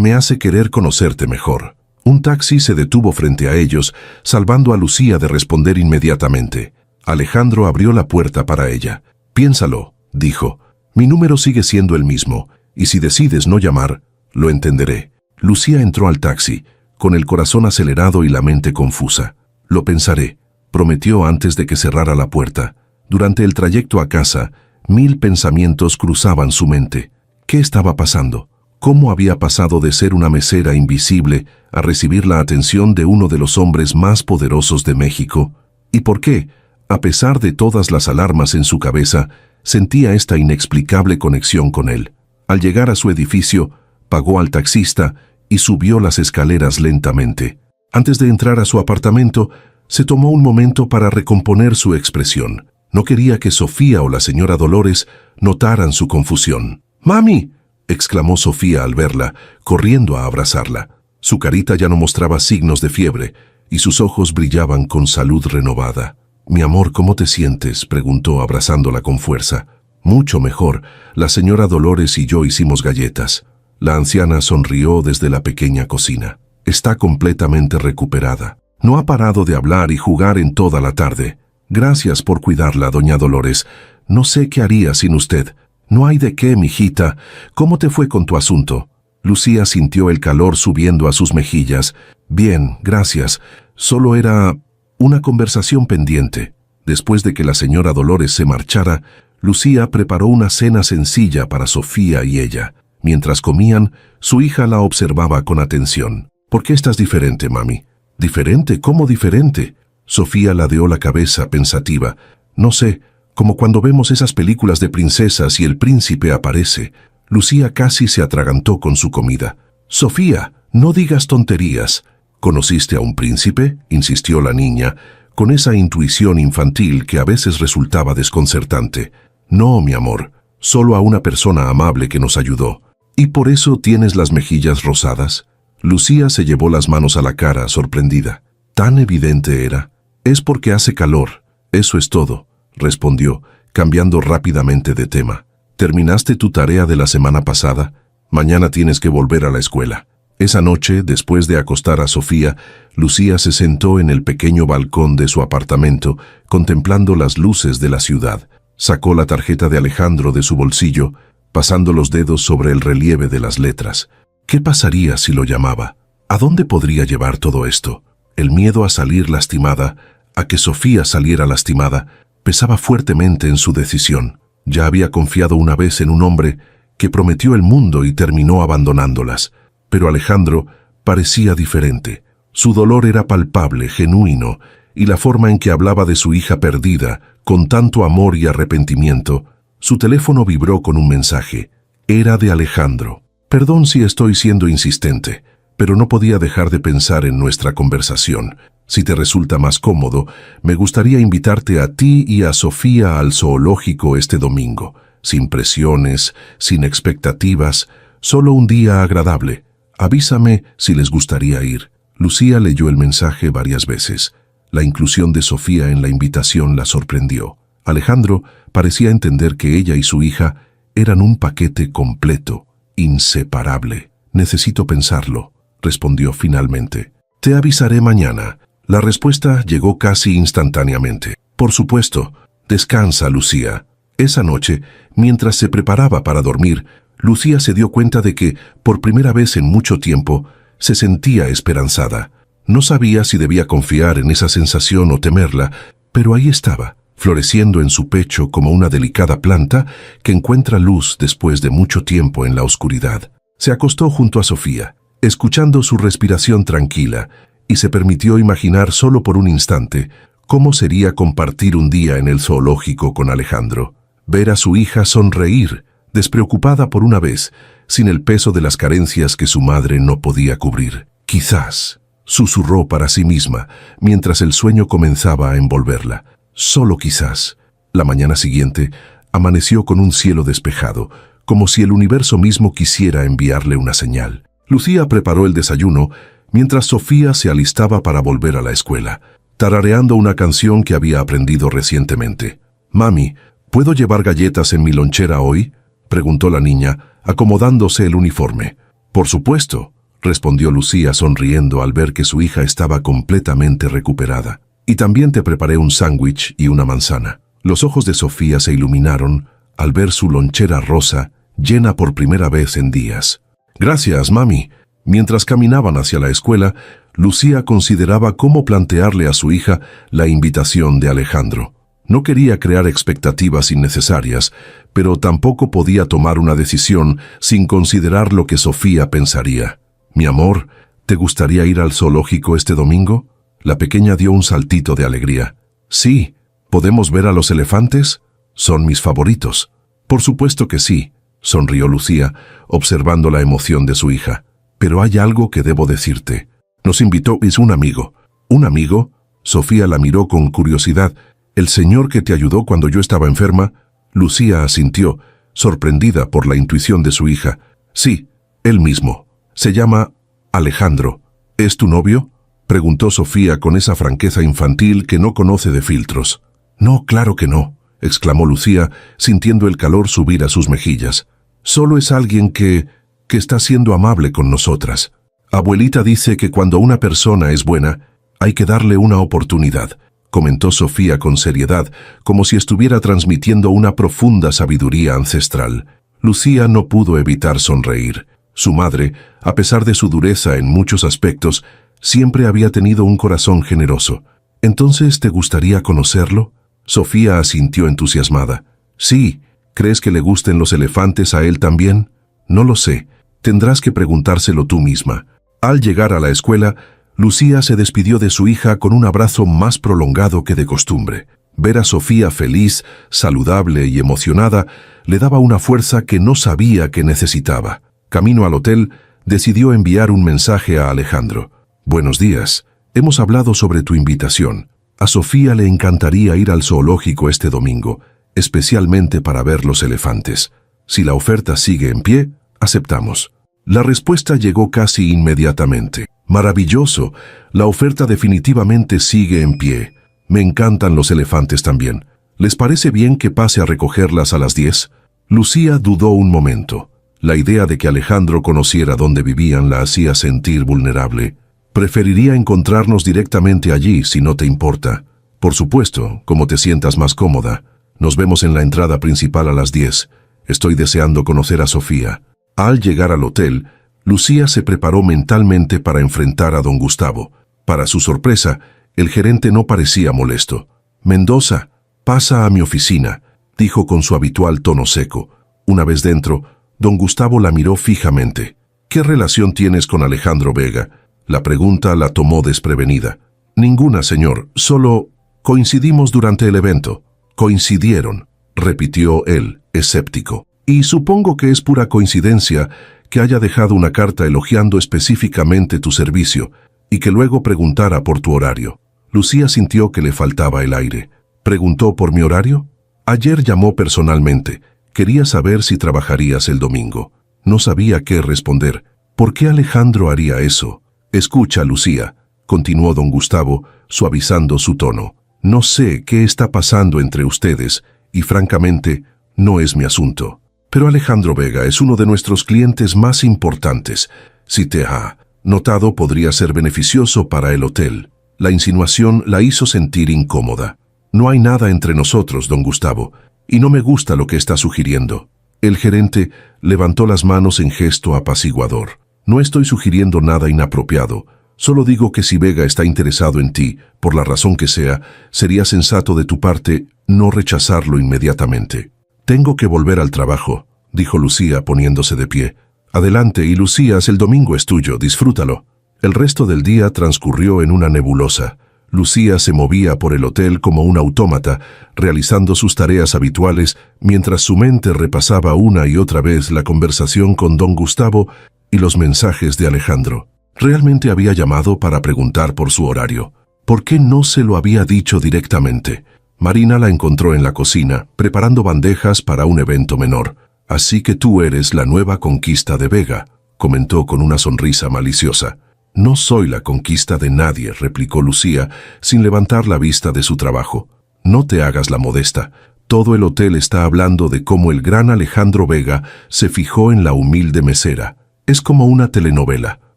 me hace querer conocerte mejor. Un taxi se detuvo frente a ellos, salvando a Lucía de responder inmediatamente. Alejandro abrió la puerta para ella. Piénsalo, dijo. Mi número sigue siendo el mismo, y si decides no llamar, lo entenderé. Lucía entró al taxi, con el corazón acelerado y la mente confusa. Lo pensaré, prometió antes de que cerrara la puerta. Durante el trayecto a casa, 1000 pensamientos cruzaban su mente. ¿Qué estaba pasando? ¿Cómo había pasado de ser una mesera invisible a recibir la atención de uno de los hombres más poderosos de México? ¿Y por qué, a pesar de todas las alarmas en su cabeza, sentía esta inexplicable conexión con él? Al llegar a su edificio, pagó al taxista y subió las escaleras lentamente. Antes de entrar a su apartamento, se tomó un momento para recomponer su expresión. No quería que Sofía o la señora Dolores notaran su confusión. «¡Mami!», exclamó Sofía al verla, corriendo a abrazarla. Su carita ya no mostraba signos de fiebre, y sus ojos brillaban con salud renovada. «Mi amor, ¿cómo te sientes?», preguntó abrazándola con fuerza. «Mucho mejor. La señora Dolores y yo hicimos galletas». La anciana sonrió desde la pequeña cocina. «Está completamente recuperada. No ha parado de hablar y jugar en toda la tarde. Gracias por cuidarla, doña Dolores. No sé qué haría sin usted». «No hay de qué, mijita. ¿Cómo te fue con tu asunto?». Lucía sintió el calor subiendo a sus mejillas. «Bien, gracias. Solo era una conversación pendiente. Después de que la señora Dolores se marchara, Lucía preparó una cena sencilla para Sofía y ella. Mientras comían, su hija la observaba con atención. «¿Por qué estás diferente, mami?» «¿Diferente? ¿Cómo diferente?» Sofía ladeó la cabeza pensativa. «No sé, como cuando vemos esas películas de princesas y el príncipe aparece». Lucía casi se atragantó con su comida. «Sofía, no digas tonterías». «¿Conociste a un príncipe?», insistió la niña, con esa intuición infantil que a veces resultaba desconcertante. «No, mi amor, solo a una persona amable que nos ayudó». «¿Y por eso tienes las mejillas rosadas?» Lucía se llevó las manos a la cara, sorprendida. Tan evidente era. «Es porque hace calor, eso es todo», respondió, cambiando rápidamente de tema. «¿Terminaste tu tarea de la semana pasada? Mañana tienes que volver a la escuela». Esa noche, después de acostar a Sofía, Lucía se sentó en el pequeño balcón de su apartamento, contemplando las luces de la ciudad. Sacó la tarjeta de Alejandro de su bolsillo, pasando los dedos sobre el relieve de las letras. ¿Qué pasaría si lo llamaba? ¿A dónde podría llevar todo esto? El miedo a salir lastimada, a que Sofía saliera lastimada, pesaba fuertemente en su decisión. Ya había confiado una vez en un hombre que prometió el mundo y terminó abandonándolas. Pero Alejandro parecía diferente. Su dolor era palpable, genuino, y la forma en que hablaba de su hija perdida, con tanto amor y arrepentimiento. Su teléfono vibró con un mensaje. Era de Alejandro. «Perdón si estoy siendo insistente, pero no podía dejar de pensar en nuestra conversación. Si te resulta más cómodo, me gustaría invitarte a ti y a Sofía al zoológico este domingo, sin presiones, sin expectativas, solo un día agradable. Avísame si les gustaría ir». Lucía leyó el mensaje varias veces. La inclusión de Sofía en la invitación la sorprendió. Alejandro parecía entender que ella y su hija eran un paquete completo, inseparable. «Necesito pensarlo», respondió finalmente. «Te avisaré mañana». La respuesta llegó casi instantáneamente. «Por supuesto. Descansa, Lucía». Esa noche, mientras se preparaba para dormir, Lucía se dio cuenta de que, por primera vez en mucho tiempo, se sentía esperanzada. No sabía si debía confiar en esa sensación o temerla, pero ahí estaba, floreciendo en su pecho como una delicada planta que encuentra luz después de mucho tiempo en la oscuridad. Se acostó junto a Sofía, escuchando su respiración tranquila, y se permitió imaginar solo por un instante cómo sería compartir un día en el zoológico con Alejandro. Ver a su hija sonreír, despreocupada por una vez, sin el peso de las carencias que su madre no podía cubrir. «Quizás», susurró para sí misma, mientras el sueño comenzaba a envolverla. «Solo quizás». La mañana siguiente amaneció con un cielo despejado, como si el universo mismo quisiera enviarle una señal. Lucía preparó el desayuno, mientras Sofía se alistaba para volver a la escuela, tarareando una canción que había aprendido recientemente. «Mami, ¿puedo llevar galletas en mi lonchera hoy?», preguntó la niña, acomodándose el uniforme. «Por supuesto», respondió Lucía sonriendo al ver que su hija estaba completamente recuperada. «Y también te preparé un sándwich y una manzana». Los ojos de Sofía se iluminaron al ver su lonchera rosa llena por primera vez en días. «Gracias, mami». Mientras caminaban hacia la escuela, Lucía consideraba cómo plantearle a su hija la invitación de Alejandro. No quería crear expectativas innecesarias, pero tampoco podía tomar una decisión sin considerar lo que Sofía pensaría. «Mi amor, ¿te gustaría ir al zoológico este domingo?». La pequeña dio un saltito de alegría. «Sí, ¿podemos ver a los elefantes? Son mis favoritos». «Por supuesto que sí», sonrió Lucía, observando la emoción de su hija. «Pero hay algo que debo decirte. Nos invitó un amigo». «¿Un amigo?». Sofía la miró con curiosidad. «¿El señor que te ayudó cuando yo estaba enferma?». Lucía asintió, sorprendida por la intuición de su hija. «Sí, él mismo. Se llama Alejandro». «¿Es tu novio?», preguntó Sofía con esa franqueza infantil que no conoce de filtros. «No, claro que no», exclamó Lucía, sintiendo el calor subir a sus mejillas. «Solo es alguien que está siendo amable con nosotras. Abuelita dice que cuando una persona es buena, hay que darle una oportunidad», comentó Sofía con seriedad, como si estuviera transmitiendo una profunda sabiduría ancestral. Lucía no pudo evitar sonreír. Su madre, a pesar de su dureza en muchos aspectos, Siempre había tenido un corazón generoso. ¿Entonces te gustaría conocerlo? Sofía asintió entusiasmada. Sí, ¿crees que le gusten los elefantes a él también? No lo sé. Tendrás que preguntárselo tú misma. Al llegar a la escuela, Lucía se despidió de su hija con un abrazo más prolongado que de costumbre. Ver a Sofía feliz, saludable y emocionada le daba una fuerza que no sabía que necesitaba. Camino al hotel, decidió enviar un mensaje a Alejandro. Buenos días. Hemos hablado sobre tu invitación. A Sofía le encantaría ir al zoológico este domingo, especialmente para ver los elefantes. Si la oferta sigue en pie, aceptamos. La respuesta llegó casi inmediatamente. Maravilloso, la oferta definitivamente sigue en pie. Me encantan los elefantes también. ¿Les parece bien que pase a recogerlas a las 10? Lucía dudó un momento. La idea de que Alejandro conociera dónde vivían la hacía sentir vulnerable. Preferiría encontrarnos directamente allí, si no te importa. Por supuesto, como te sientas más cómoda. Nos vemos en la entrada principal a las 10. Estoy deseando conocer a Sofía. Al llegar al hotel, Lucía se preparó mentalmente para enfrentar a don Gustavo. Para su sorpresa, el gerente no parecía molesto. «Mendoza, pasa a mi oficina», dijo con su habitual tono seco. Una vez dentro, don Gustavo la miró fijamente. «¿Qué relación tienes con Alejandro Vega?». La pregunta la tomó desprevenida. «Ninguna, señor, solo coincidimos durante el evento». «Coincidieron», repitió él, escéptico. «Y supongo que es pura coincidencia que haya dejado una carta elogiando específicamente tu servicio y que luego preguntara por tu horario». Lucía sintió que le faltaba el aire. «¿Preguntó por mi horario?» «Ayer llamó personalmente. Quería saber si trabajarías el domingo». No sabía qué responder. ¿Por qué Alejandro haría eso? «Escucha, Lucía», continuó don Gustavo, suavizando su tono. «No sé qué está pasando entre ustedes y, francamente, no es mi asunto. Pero Alejandro Vega es uno de nuestros clientes más importantes. Si te ha notado, podría ser beneficioso para el hotel». La insinuación la hizo sentir incómoda. «No hay nada entre nosotros, don Gustavo, y no me gusta lo que está sugiriendo». El gerente levantó las manos en gesto apaciguador. «No estoy sugiriendo nada inapropiado. Solo digo que si Vega está interesado en ti, por la razón que sea, sería sensato de tu parte no rechazarlo inmediatamente». «Tengo que volver al trabajo», dijo Lucía poniéndose de pie. «Adelante, y Lucías, el domingo es tuyo, disfrútalo». El resto del día transcurrió en una nebulosa. Lucía se movía por el hotel como un autómata, realizando sus tareas habituales, mientras su mente repasaba una y otra vez la conversación con don Gustavo y los mensajes de Alejandro. Realmente había llamado para preguntar por su horario. ¿Por qué no se lo había dicho directamente? Marina la encontró en la cocina, preparando bandejas para un evento menor. «Así que tú eres la nueva conquista de Vega», comentó con una sonrisa maliciosa. «No soy la conquista de nadie», replicó Lucía, sin levantar la vista de su trabajo. «No te hagas la modesta. Todo el hotel está hablando de cómo el gran Alejandro Vega se fijó en la humilde mesera. Es como una telenovela.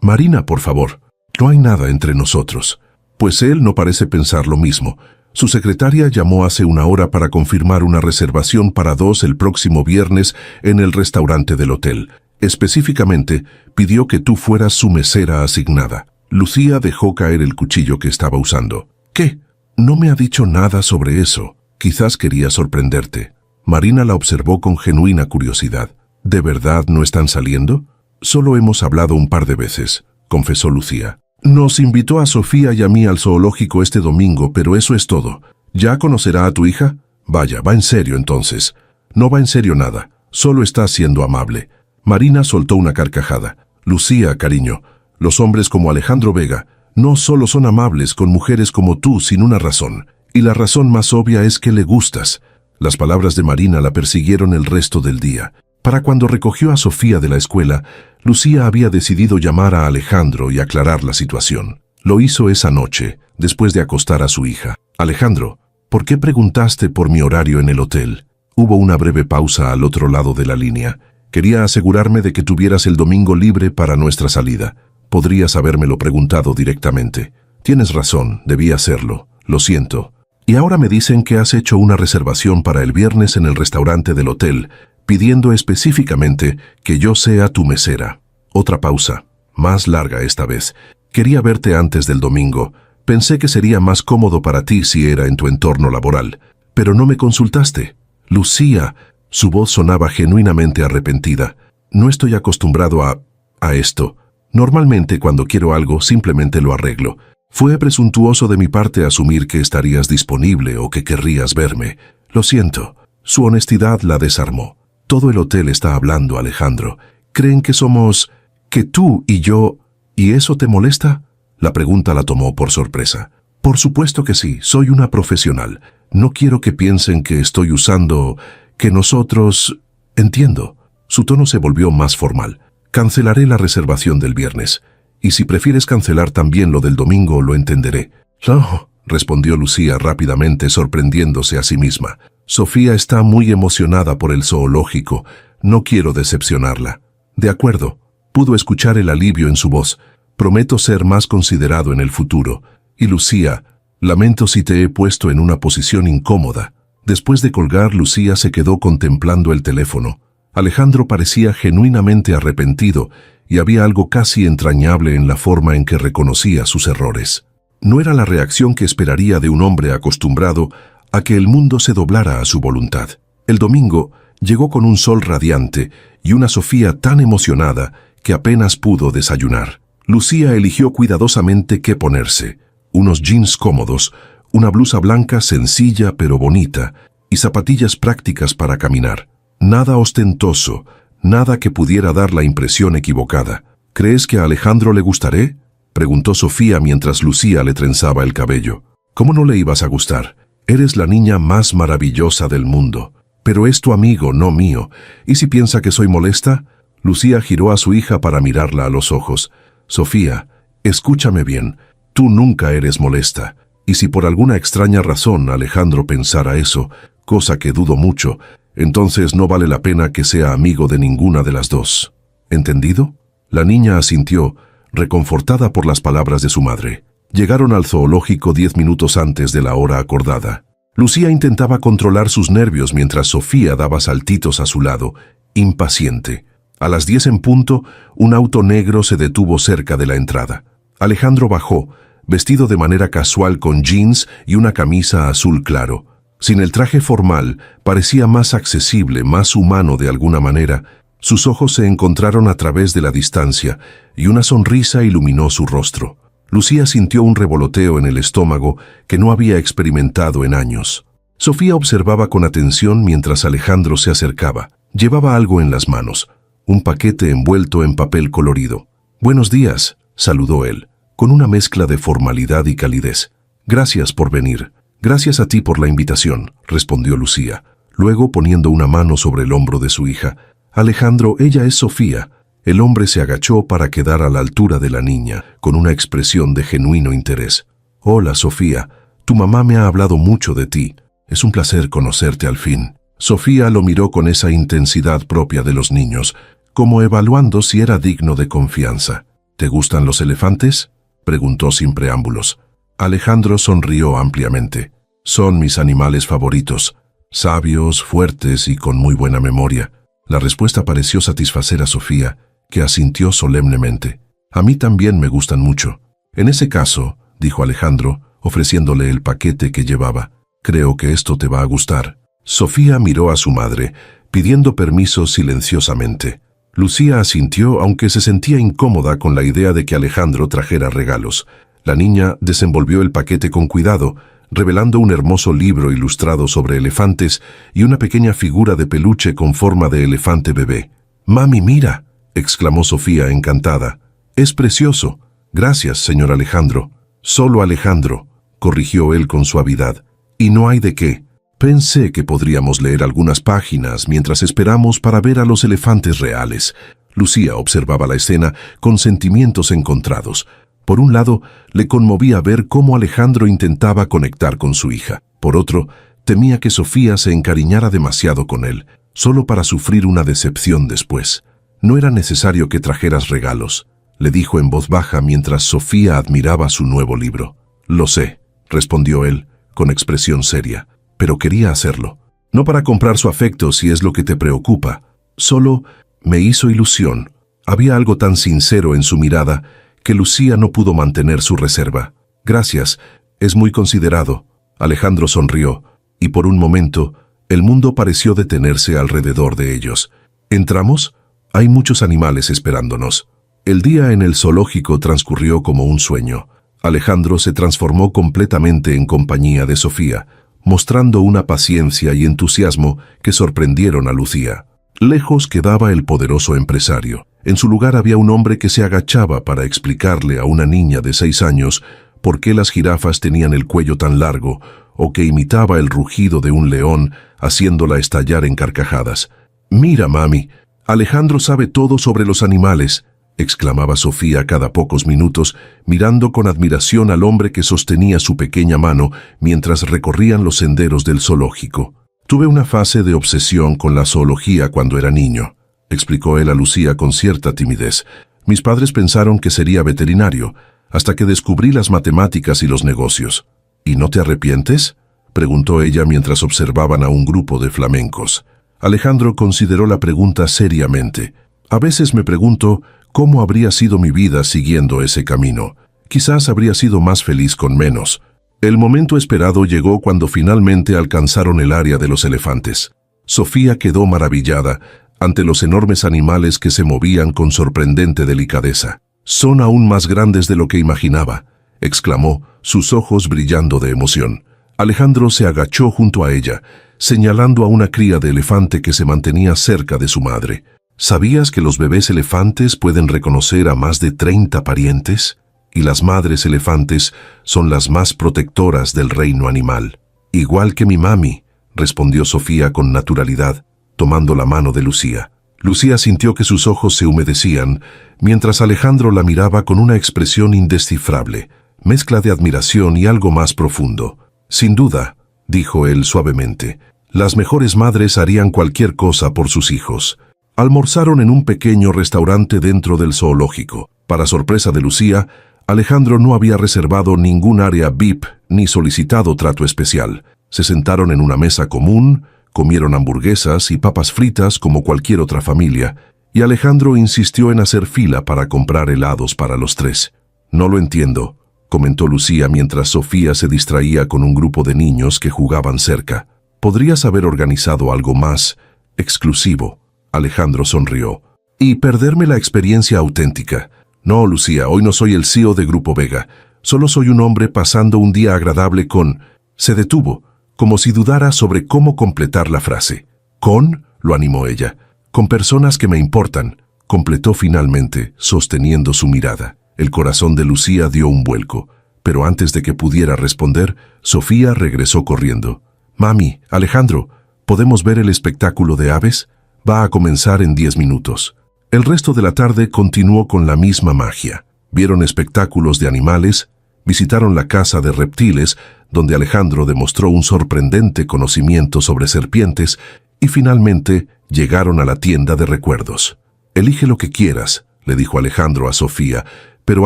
Marina, por favor, no hay nada entre nosotros». Pues él no parece pensar lo mismo. Su secretaria llamó hace una hora para confirmar una reservación para 2 el próximo viernes en el restaurante del hotel. Específicamente, pidió que tú fueras su mesera asignada. Lucía dejó caer el cuchillo que estaba usando. «¿Qué? No me ha dicho nada sobre eso. Quizás quería sorprenderte». Marina la observó con genuina curiosidad. «¿De verdad no están saliendo?» «Solo hemos hablado un par de veces», confesó Lucía. «Nos invitó a Sofía y a mí al zoológico este domingo, pero eso es todo. ¿Ya conocerá a tu hija? Vaya, va en serio entonces». «No va en serio nada. Solo está siendo amable». Marina soltó una carcajada. «Lucía, cariño, los hombres como Alejandro Vega no solo son amables con mujeres como tú sin una razón, y la razón más obvia es que le gustas». Las palabras de Marina la persiguieron el resto del día. Para cuando recogió a Sofía de la escuela, Lucía había decidido llamar a Alejandro y aclarar la situación. Lo hizo esa noche, después de acostar a su hija. «Alejandro, ¿por qué preguntaste por mi horario en el hotel?» Hubo una breve pausa al otro lado de la línea. «Quería asegurarme de que tuvieras el domingo libre para nuestra salida. Podrías habérmelo preguntado directamente». «Tienes razón, debí hacerlo. Lo siento». «Y ahora me dicen que has hecho una reservación para el viernes en el restaurante del hotel, pidiendo específicamente que yo sea tu mesera». Otra pausa, más larga esta vez. Quería verte antes del domingo. Pensé que sería más cómodo para ti si era en tu entorno laboral. Pero no me consultaste. Lucía. Su voz sonaba genuinamente arrepentida. No estoy acostumbrado a esto. Normalmente cuando quiero algo simplemente lo arreglo. Fue presuntuoso de mi parte asumir que estarías disponible o que querrías verme. Lo siento. Su honestidad la desarmó. Todo el hotel está hablando, Alejandro. ¿Creen que somos... que tú y yo... ¿Y eso te molesta? La pregunta la tomó por sorpresa. Por supuesto que sí, soy una profesional. No quiero que piensen que estoy usando... que nosotros... Entiendo. Su tono se volvió más formal. Cancelaré la reservación del viernes. Y si prefieres cancelar también lo del domingo, lo entenderé. No, respondió Lucía rápidamente, sorprendiéndose a sí misma. Sofía está muy emocionada por el zoológico. No quiero decepcionarla. De acuerdo. Pudo escuchar el alivio en su voz. Prometo ser más considerado en el futuro. Y Lucía, lamento si te he puesto en una posición incómoda. Después de colgar, Lucía se quedó contemplando el teléfono. Alejandro parecía genuinamente arrepentido y había algo casi entrañable en la forma en que reconocía sus errores. No era la reacción que esperaría de un hombre acostumbrado a que el mundo se doblara a su voluntad. El domingo llegó con un sol radiante y una Sofía tan emocionada que apenas pudo desayunar. Lucía eligió cuidadosamente qué ponerse: unos jeans cómodos, una blusa blanca sencilla pero bonita y zapatillas prácticas para caminar. Nada ostentoso, nada que pudiera dar la impresión equivocada. ¿Crees que a Alejandro le gustaré?, preguntó Sofía mientras Lucía le trenzaba el cabello. ¿Cómo no le ibas a gustar? Eres la niña más maravillosa del mundo. Pero es tu amigo, no mío. ¿Y si piensa que soy molesta? Lucía giró a su hija para mirarla a los ojos. Sofía, escúchame bien. Tú nunca eres molesta. Y si por alguna extraña razón Alejandro pensara eso, cosa que dudo mucho, entonces no vale la pena que sea amigo de ninguna de las dos. ¿Entendido? La niña asintió, reconfortada por las palabras de su madre. Llegaron al zoológico 10 minutos antes de la hora acordada. Lucía intentaba controlar sus nervios mientras Sofía daba saltitos a su lado, impaciente. A las 10 en punto, un auto negro se detuvo cerca de la entrada. Alejandro bajó, vestido de manera casual con jeans y una camisa azul claro. Sin el traje formal, parecía más accesible, más humano de alguna manera. Sus ojos se encontraron a través de la distancia y una sonrisa iluminó su rostro. Lucía sintió un revoloteo en el estómago que no había experimentado en años. Sofía observaba con atención mientras Alejandro se acercaba. Llevaba algo en las manos, un paquete envuelto en papel colorido. «Buenos días», saludó él, con una mezcla de formalidad y calidez. «Gracias por venir». «Gracias a ti por la invitación», respondió Lucía, luego poniendo una mano sobre el hombro de su hija. «Alejandro, ella es Sofía». El hombre se agachó para quedar a la altura de la niña, con una expresión de genuino interés. «Hola, Sofía. Tu mamá me ha hablado mucho de ti. Es un placer conocerte al fin». Sofía lo miró con esa intensidad propia de los niños, como evaluando si era digno de confianza. «¿Te gustan los elefantes?», preguntó sin preámbulos. Alejandro sonrió ampliamente. «Son mis animales favoritos, sabios, fuertes y con muy buena memoria». La respuesta pareció satisfacer a Sofía, que asintió solemnemente. «A mí también me gustan mucho». «En ese caso», dijo Alejandro, ofreciéndole el paquete que llevaba, «creo que esto te va a gustar». Sofía miró a su madre, pidiendo permiso silenciosamente. Lucía asintió, aunque se sentía incómoda con la idea de que Alejandro trajera regalos. La niña desenvolvió el paquete con cuidado, revelando un hermoso libro ilustrado sobre elefantes y una pequeña figura de peluche con forma de elefante bebé. «Mami, mira», exclamó Sofía encantada. «Es precioso». «Gracias, señor Alejandro». «Solo Alejandro», corrigió él con suavidad. «Y no hay de qué. Pensé que podríamos leer algunas páginas mientras esperamos para ver a los elefantes reales». Lucía observaba la escena con sentimientos encontrados. Por un lado, le conmovía ver cómo Alejandro intentaba conectar con su hija. Por otro, temía que Sofía se encariñara demasiado con él, solo para sufrir una decepción después. «No era necesario que trajeras regalos», le dijo en voz baja mientras Sofía admiraba su nuevo libro. «Lo sé», respondió él, con expresión seria, «pero quería hacerlo. No para comprar su afecto si es lo que te preocupa. Solo me hizo ilusión». Había algo tan sincero en su mirada que Lucía no pudo mantener su reserva. Gracias, es muy considerado. Alejandro sonrió, y por un momento, el mundo pareció detenerse alrededor de ellos. ¿Entramos? Hay muchos animales esperándonos. El día en el zoológico transcurrió como un sueño. Alejandro se transformó completamente en compañía de Sofía, mostrando una paciencia y entusiasmo que sorprendieron a Lucía. Lejos quedaba el poderoso empresario. En su lugar había un hombre que se agachaba para explicarle a una niña de 6 años por qué las jirafas tenían el cuello tan largo, o que imitaba el rugido de un león, haciéndola estallar en carcajadas. «Mira, mami, Alejandro sabe todo sobre los animales», exclamaba Sofía cada pocos minutos, mirando con admiración al hombre que sostenía su pequeña mano mientras recorrían los senderos del zoológico. «Tuve una fase de obsesión con la zoología cuando era niño», explicó él a Lucía con cierta timidez. «Mis padres pensaron que sería veterinario, hasta que descubrí las matemáticas y los negocios». «¿Y no te arrepientes?», preguntó ella mientras observaban a un grupo de flamencos. Alejandro consideró la pregunta seriamente. «A veces me pregunto cómo habría sido mi vida siguiendo ese camino. Quizás habría sido más feliz con menos». El momento esperado llegó cuando finalmente alcanzaron el área de los elefantes. Sofía quedó maravillada ante los enormes animales que se movían con sorprendente delicadeza. «Son aún más grandes de lo que imaginaba», exclamó, sus ojos brillando de emoción. Alejandro se agachó junto a ella, señalando a una cría de elefante que se mantenía cerca de su madre. «¿Sabías que los bebés elefantes pueden reconocer a más de 30 parientes? Y las madres elefantes son las más protectoras del reino animal». «Igual que mi mami», respondió Sofía con naturalidad, tomando la mano de Lucía. Lucía sintió que sus ojos se humedecían, mientras Alejandro la miraba con una expresión indescifrable, mezcla de admiración y algo más profundo. «Sin duda», dijo él suavemente, «las mejores madres harían cualquier cosa por sus hijos». Almorzaron en un pequeño restaurante dentro del zoológico. Para sorpresa de Lucía, Alejandro no había reservado ningún área VIP ni solicitado trato especial. Se sentaron en una mesa común, comieron hamburguesas y papas fritas como cualquier otra familia, y Alejandro insistió en hacer fila para comprar helados para los 3. «No lo entiendo», comentó Lucía mientras Sofía se distraía con un grupo de niños que jugaban cerca. «Podrías haber organizado algo más exclusivo». Alejandro sonrió. «Y perderme la experiencia auténtica». «No, Lucía, hoy no soy el CEO de Grupo Vega. Solo soy un hombre pasando un día agradable con...». Se detuvo, como si dudara sobre cómo completar la frase. «¿Con?», lo animó ella. «Con personas que me importan», completó finalmente, sosteniendo su mirada. El corazón de Lucía dio un vuelco, pero antes de que pudiera responder, Sofía regresó corriendo. «Mami, Alejandro, ¿podemos ver el espectáculo de aves? Va a comenzar en 10 minutos». El resto de la tarde continuó con la misma magia. Vieron espectáculos de animales, visitaron la casa de reptiles, donde Alejandro demostró un sorprendente conocimiento sobre serpientes, y finalmente llegaron a la tienda de recuerdos. «Elige lo que quieras», le dijo Alejandro a Sofía, pero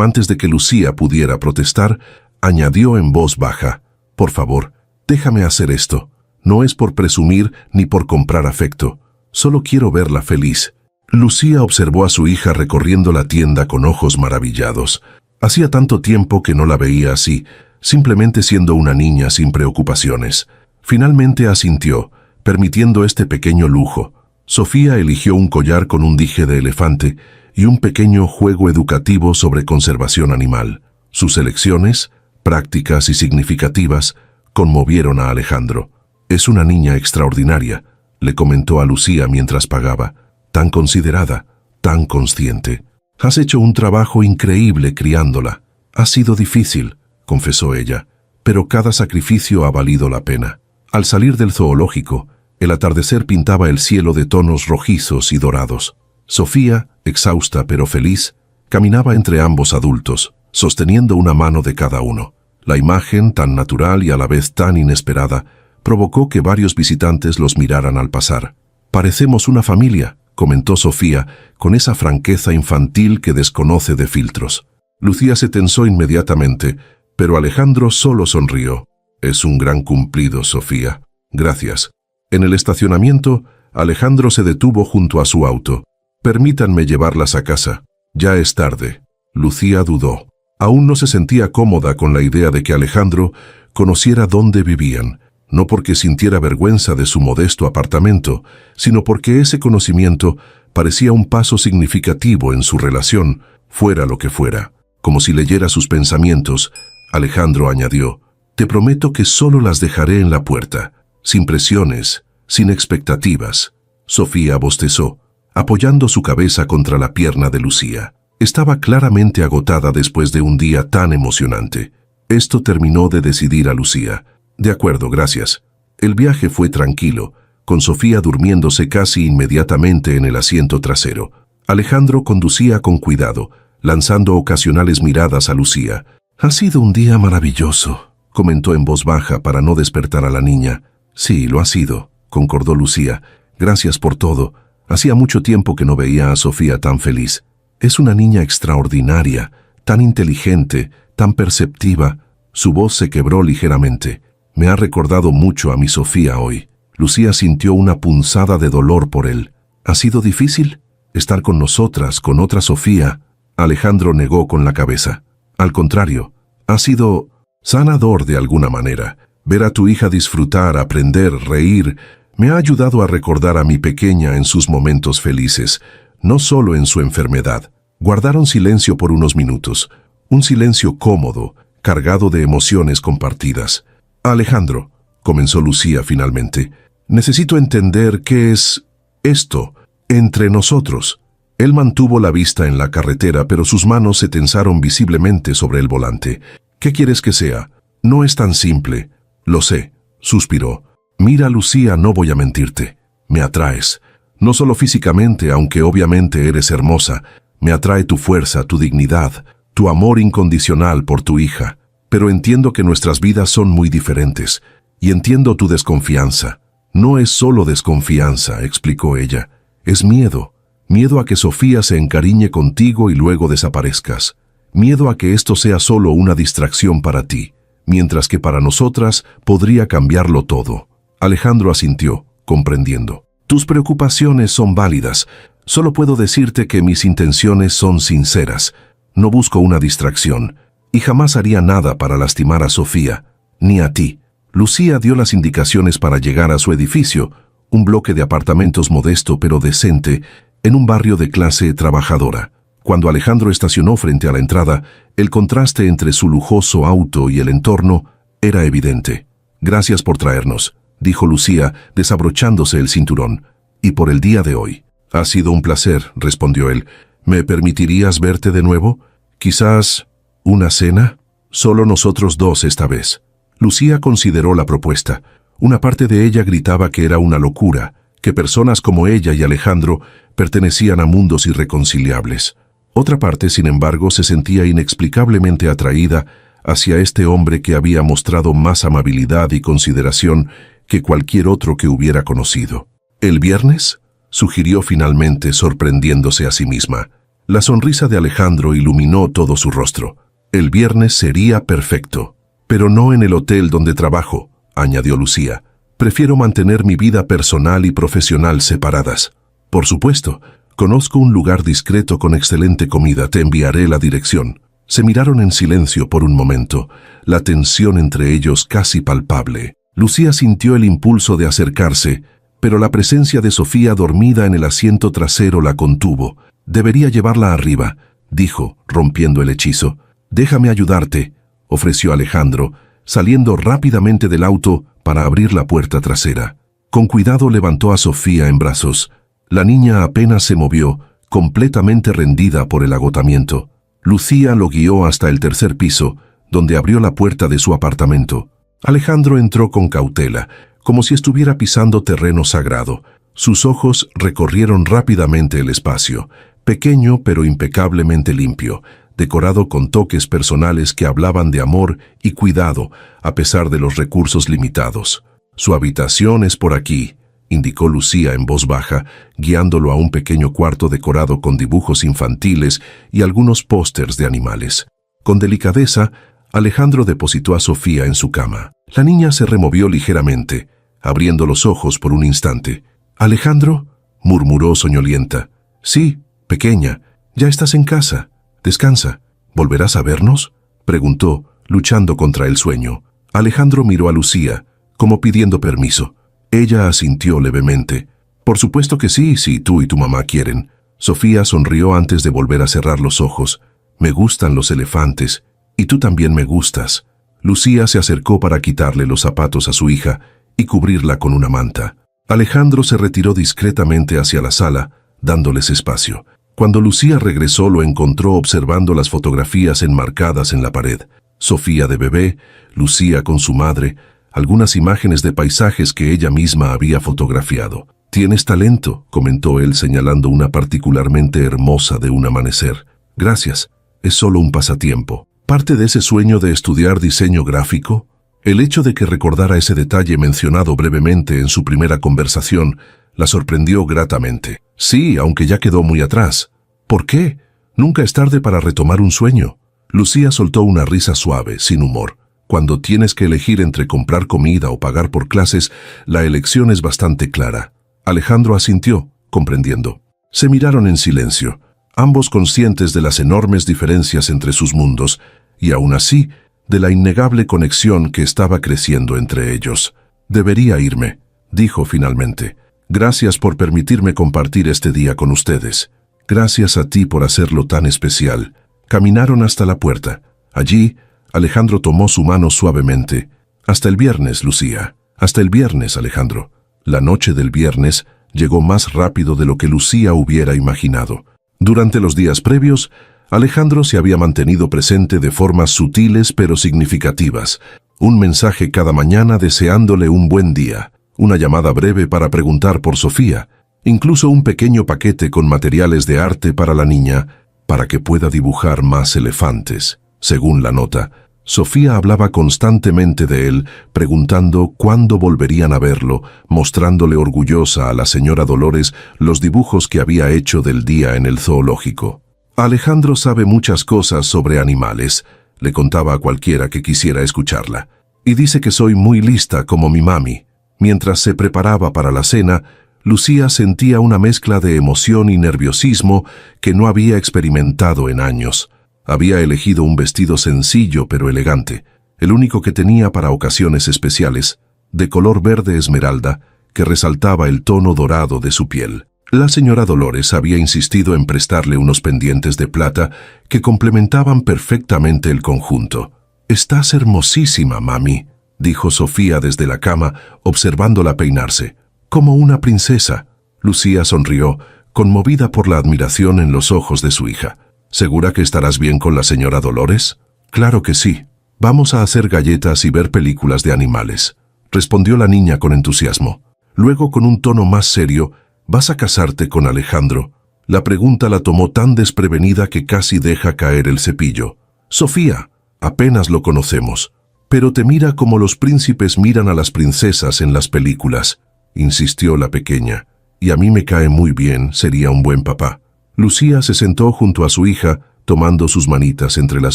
antes de que Lucía pudiera protestar, añadió en voz baja: «Por favor, déjame hacer esto. No es por presumir ni por comprar afecto. Solo quiero verla feliz». Lucía observó a su hija recorriendo la tienda con ojos maravillados. Hacía tanto tiempo que no la veía así, simplemente siendo una niña sin preocupaciones. Finalmente asintió, permitiendo este pequeño lujo. Sofía eligió un collar con un dije de elefante y un pequeño juego educativo sobre conservación animal. Sus elecciones, prácticas y significativas, conmovieron a Alejandro. «Es una niña extraordinaria», le comentó a Lucía mientras pagaba. «Tan considerada, tan consciente. Has hecho un trabajo increíble criándola. Ha sido difícil», confesó ella, «pero cada sacrificio ha valido la pena». Al salir del zoológico, el atardecer pintaba el cielo de tonos rojizos y dorados. Sofía, exhausta pero feliz, caminaba entre ambos adultos, sosteniendo una mano de cada uno. La imagen, tan natural y a la vez tan inesperada, provocó que varios visitantes los miraran al pasar. «Parecemos una familia», comentó Sofía, con esa franqueza infantil que desconoce de filtros. Lucía se tensó inmediatamente, pero Alejandro solo sonrió. «Es un gran cumplido, Sofía. Gracias». En el estacionamiento, Alejandro se detuvo junto a su auto. «Permítanme llevarlas a casa. Ya es tarde». Lucía dudó. Aún no se sentía cómoda con la idea de que Alejandro conociera dónde vivían, no porque sintiera vergüenza de su modesto apartamento, sino porque ese conocimiento parecía un paso significativo en su relación, fuera lo que fuera. Como si leyera sus pensamientos, Alejandro añadió: «Te prometo que solo las dejaré en la puerta, sin presiones, sin expectativas». Sofía bostezó, apoyando su cabeza contra la pierna de Lucía. Estaba claramente agotada después de un día tan emocionante. Esto terminó de decidir a Lucía. «De acuerdo, gracias». El viaje fue tranquilo, con Sofía durmiéndose casi inmediatamente en el asiento trasero. Alejandro conducía con cuidado, lanzando ocasionales miradas a Lucía. «Ha sido un día maravilloso», comentó en voz baja para no despertar a la niña. «Sí, lo ha sido», concordó Lucía. «Gracias por todo. Hacía mucho tiempo que no veía a Sofía tan feliz. Es una niña extraordinaria, tan inteligente, tan perceptiva». Su voz se quebró ligeramente. «Me ha recordado mucho a mi Sofía hoy». Lucía sintió una punzada de dolor por él. «¿Ha sido difícil? Estar con nosotras, con otra Sofía». Alejandro negó con la cabeza. «Al contrario, ha sido sanador de alguna manera. Ver a tu hija disfrutar, aprender, reír, me ha ayudado a recordar a mi pequeña en sus momentos felices, no solo en su enfermedad». Guardaron silencio por unos minutos, un silencio cómodo, cargado de emociones compartidas. «Alejandro», comenzó Lucía finalmente, «necesito entender qué es esto entre nosotros». Él mantuvo la vista en la carretera, pero sus manos se tensaron visiblemente sobre el volante. «¿Qué quieres que sea? No es tan simple». «Lo sé», suspiró. «Mira, Lucía, no voy a mentirte. Me atraes. No solo físicamente, aunque obviamente eres hermosa. Me atrae tu fuerza, tu dignidad, tu amor incondicional por tu hija. Pero entiendo que nuestras vidas son muy diferentes. Y entiendo tu desconfianza». «No es solo desconfianza», explicó ella. «Es miedo. Miedo a que Sofía se encariñe contigo y luego desaparezcas. Miedo a que esto sea solo una distracción para ti, mientras que para nosotras podría cambiarlo todo». Alejandro asintió, comprendiendo. «Tus preocupaciones son válidas. Solo puedo decirte que mis intenciones son sinceras. No busco una distracción, y jamás haría nada para lastimar a Sofía, ni a ti». Lucía dio las indicaciones para llegar a su edificio, un bloque de apartamentos modesto pero decente, en un barrio de clase trabajadora. Cuando Alejandro estacionó frente a la entrada, el contraste entre su lujoso auto y el entorno era evidente. «Gracias por traernos», dijo Lucía, desabrochándose el cinturón. «Y por el día de hoy». «Ha sido un placer», respondió él. «¿Me permitirías verte de nuevo? Quizás una cena? Solo nosotros dos esta vez». Lucía consideró la propuesta. Una parte de ella gritaba que era una locura, que personas como ella y Alejandro pertenecían a mundos irreconciliables. Otra parte, sin embargo, se sentía inexplicablemente atraída hacia este hombre que había mostrado más amabilidad y consideración que cualquier otro que hubiera conocido. «¿El viernes?», sugirió finalmente, sorprendiéndose a sí misma. La sonrisa de Alejandro iluminó todo su rostro. «El viernes sería perfecto. Pero no en el hotel donde trabajo», añadió Lucía. «Prefiero mantener mi vida personal y profesional separadas». «Por supuesto. Conozco un lugar discreto con excelente comida. Te enviaré la dirección». Se miraron en silencio por un momento, la tensión entre ellos casi palpable. Lucía sintió el impulso de acercarse, pero la presencia de Sofía dormida en el asiento trasero la contuvo. «Debería llevarla arriba», dijo, rompiendo el hechizo. «Déjame ayudarte», ofreció Alejandro, saliendo rápidamente del auto para abrir la puerta trasera. Con cuidado levantó a Sofía en brazos. La niña apenas se movió, completamente rendida por el agotamiento. Lucía lo guió hasta el tercer piso, donde abrió la puerta de su apartamento. Alejandro entró con cautela, como si estuviera pisando terreno sagrado. Sus ojos recorrieron rápidamente el espacio, pequeño pero impecablemente limpio, decorado con toques personales que hablaban de amor y cuidado, a pesar de los recursos limitados. «Su habitación es por aquí», indicó Lucía en voz baja, guiándolo a un pequeño cuarto decorado con dibujos infantiles y algunos pósters de animales. Con delicadeza, Alejandro depositó a Sofía en su cama. La niña se removió ligeramente, abriendo los ojos por un instante. «¿Alejandro?», murmuró soñolienta. «Sí, pequeña, ya estás en casa. Descansa». ¿Volverás a vernos?, preguntó, luchando contra el sueño. Alejandro miró a Lucía, como pidiendo permiso. Ella asintió levemente. «Por supuesto que sí, si tú y tu mamá quieren». Sofía sonrió antes de volver a cerrar los ojos. «Me gustan los elefantes, y tú también me gustas». Lucía se acercó para quitarle los zapatos a su hija y cubrirla con una manta. Alejandro se retiró discretamente hacia la sala, dándoles espacio. Cuando Lucía regresó, lo encontró observando las fotografías enmarcadas en la pared. Sofía de bebé, Lucía con su madre, algunas imágenes de paisajes que ella misma había fotografiado. «Tienes talento», comentó él señalando una particularmente hermosa de un amanecer. «Gracias, es solo un pasatiempo». Parte de ese sueño de estudiar diseño gráfico, el hecho de que recordara ese detalle mencionado brevemente en su primera conversación la sorprendió gratamente. Sí, aunque ya quedó muy atrás. ¿Por qué? Nunca es tarde para retomar un sueño. Lucía soltó una risa suave, sin humor. Cuando tienes que elegir entre comprar comida o pagar por clases, la elección es bastante clara. Alejandro asintió, comprendiendo. Se miraron en silencio, ambos conscientes de las enormes diferencias entre sus mundos, y aún así, de la innegable conexión que estaba creciendo entre ellos. «Debería irme», dijo finalmente. «Gracias por permitirme compartir este día con ustedes. Gracias a ti por hacerlo tan especial». Caminaron hasta la puerta. Allí, Alejandro tomó su mano suavemente. «Hasta el viernes, Lucía». «Hasta el viernes, Alejandro». La noche del viernes llegó más rápido de lo que Lucía hubiera imaginado. Durante los días previos, Alejandro se había mantenido presente de formas sutiles pero significativas. Un mensaje cada mañana deseándole un buen día, una llamada breve para preguntar por Sofía, incluso un pequeño paquete con materiales de arte para la niña, para que pueda dibujar más elefantes. Según la nota, Sofía hablaba constantemente de él, preguntando cuándo volverían a verlo, mostrándole orgullosa a la señora Dolores los dibujos que había hecho del día en el zoológico. «Alejandro sabe muchas cosas sobre animales», le contaba a cualquiera que quisiera escucharla. «Y dice que soy muy lista como mi mami». Mientras se preparaba para la cena, Lucía sentía una mezcla de emoción y nerviosismo que no había experimentado en años. Había elegido un vestido sencillo pero elegante, el único que tenía para ocasiones especiales, de color verde esmeralda, que resaltaba el tono dorado de su piel. La señora Dolores había insistido en prestarle unos pendientes de plata que complementaban perfectamente el conjunto. «Estás hermosísima, mami», dijo Sofía desde la cama, observándola peinarse. «Como una princesa». Lucía sonrió, conmovida por la admiración en los ojos de su hija. «¿Segura que estarás bien con la señora Dolores?» «Claro que sí. Vamos a hacer galletas y ver películas de animales», respondió la niña con entusiasmo. Luego, con un tono más serio, «¿Vas a casarte con Alejandro?» La pregunta la tomó tan desprevenida que casi deja caer el cepillo. «Sofía, apenas lo conocemos, pero te mira como los príncipes miran a las princesas en las películas», insistió la pequeña. «Y a mí me cae muy bien, sería un buen papá». Lucía se sentó junto a su hija, tomando sus manitas entre las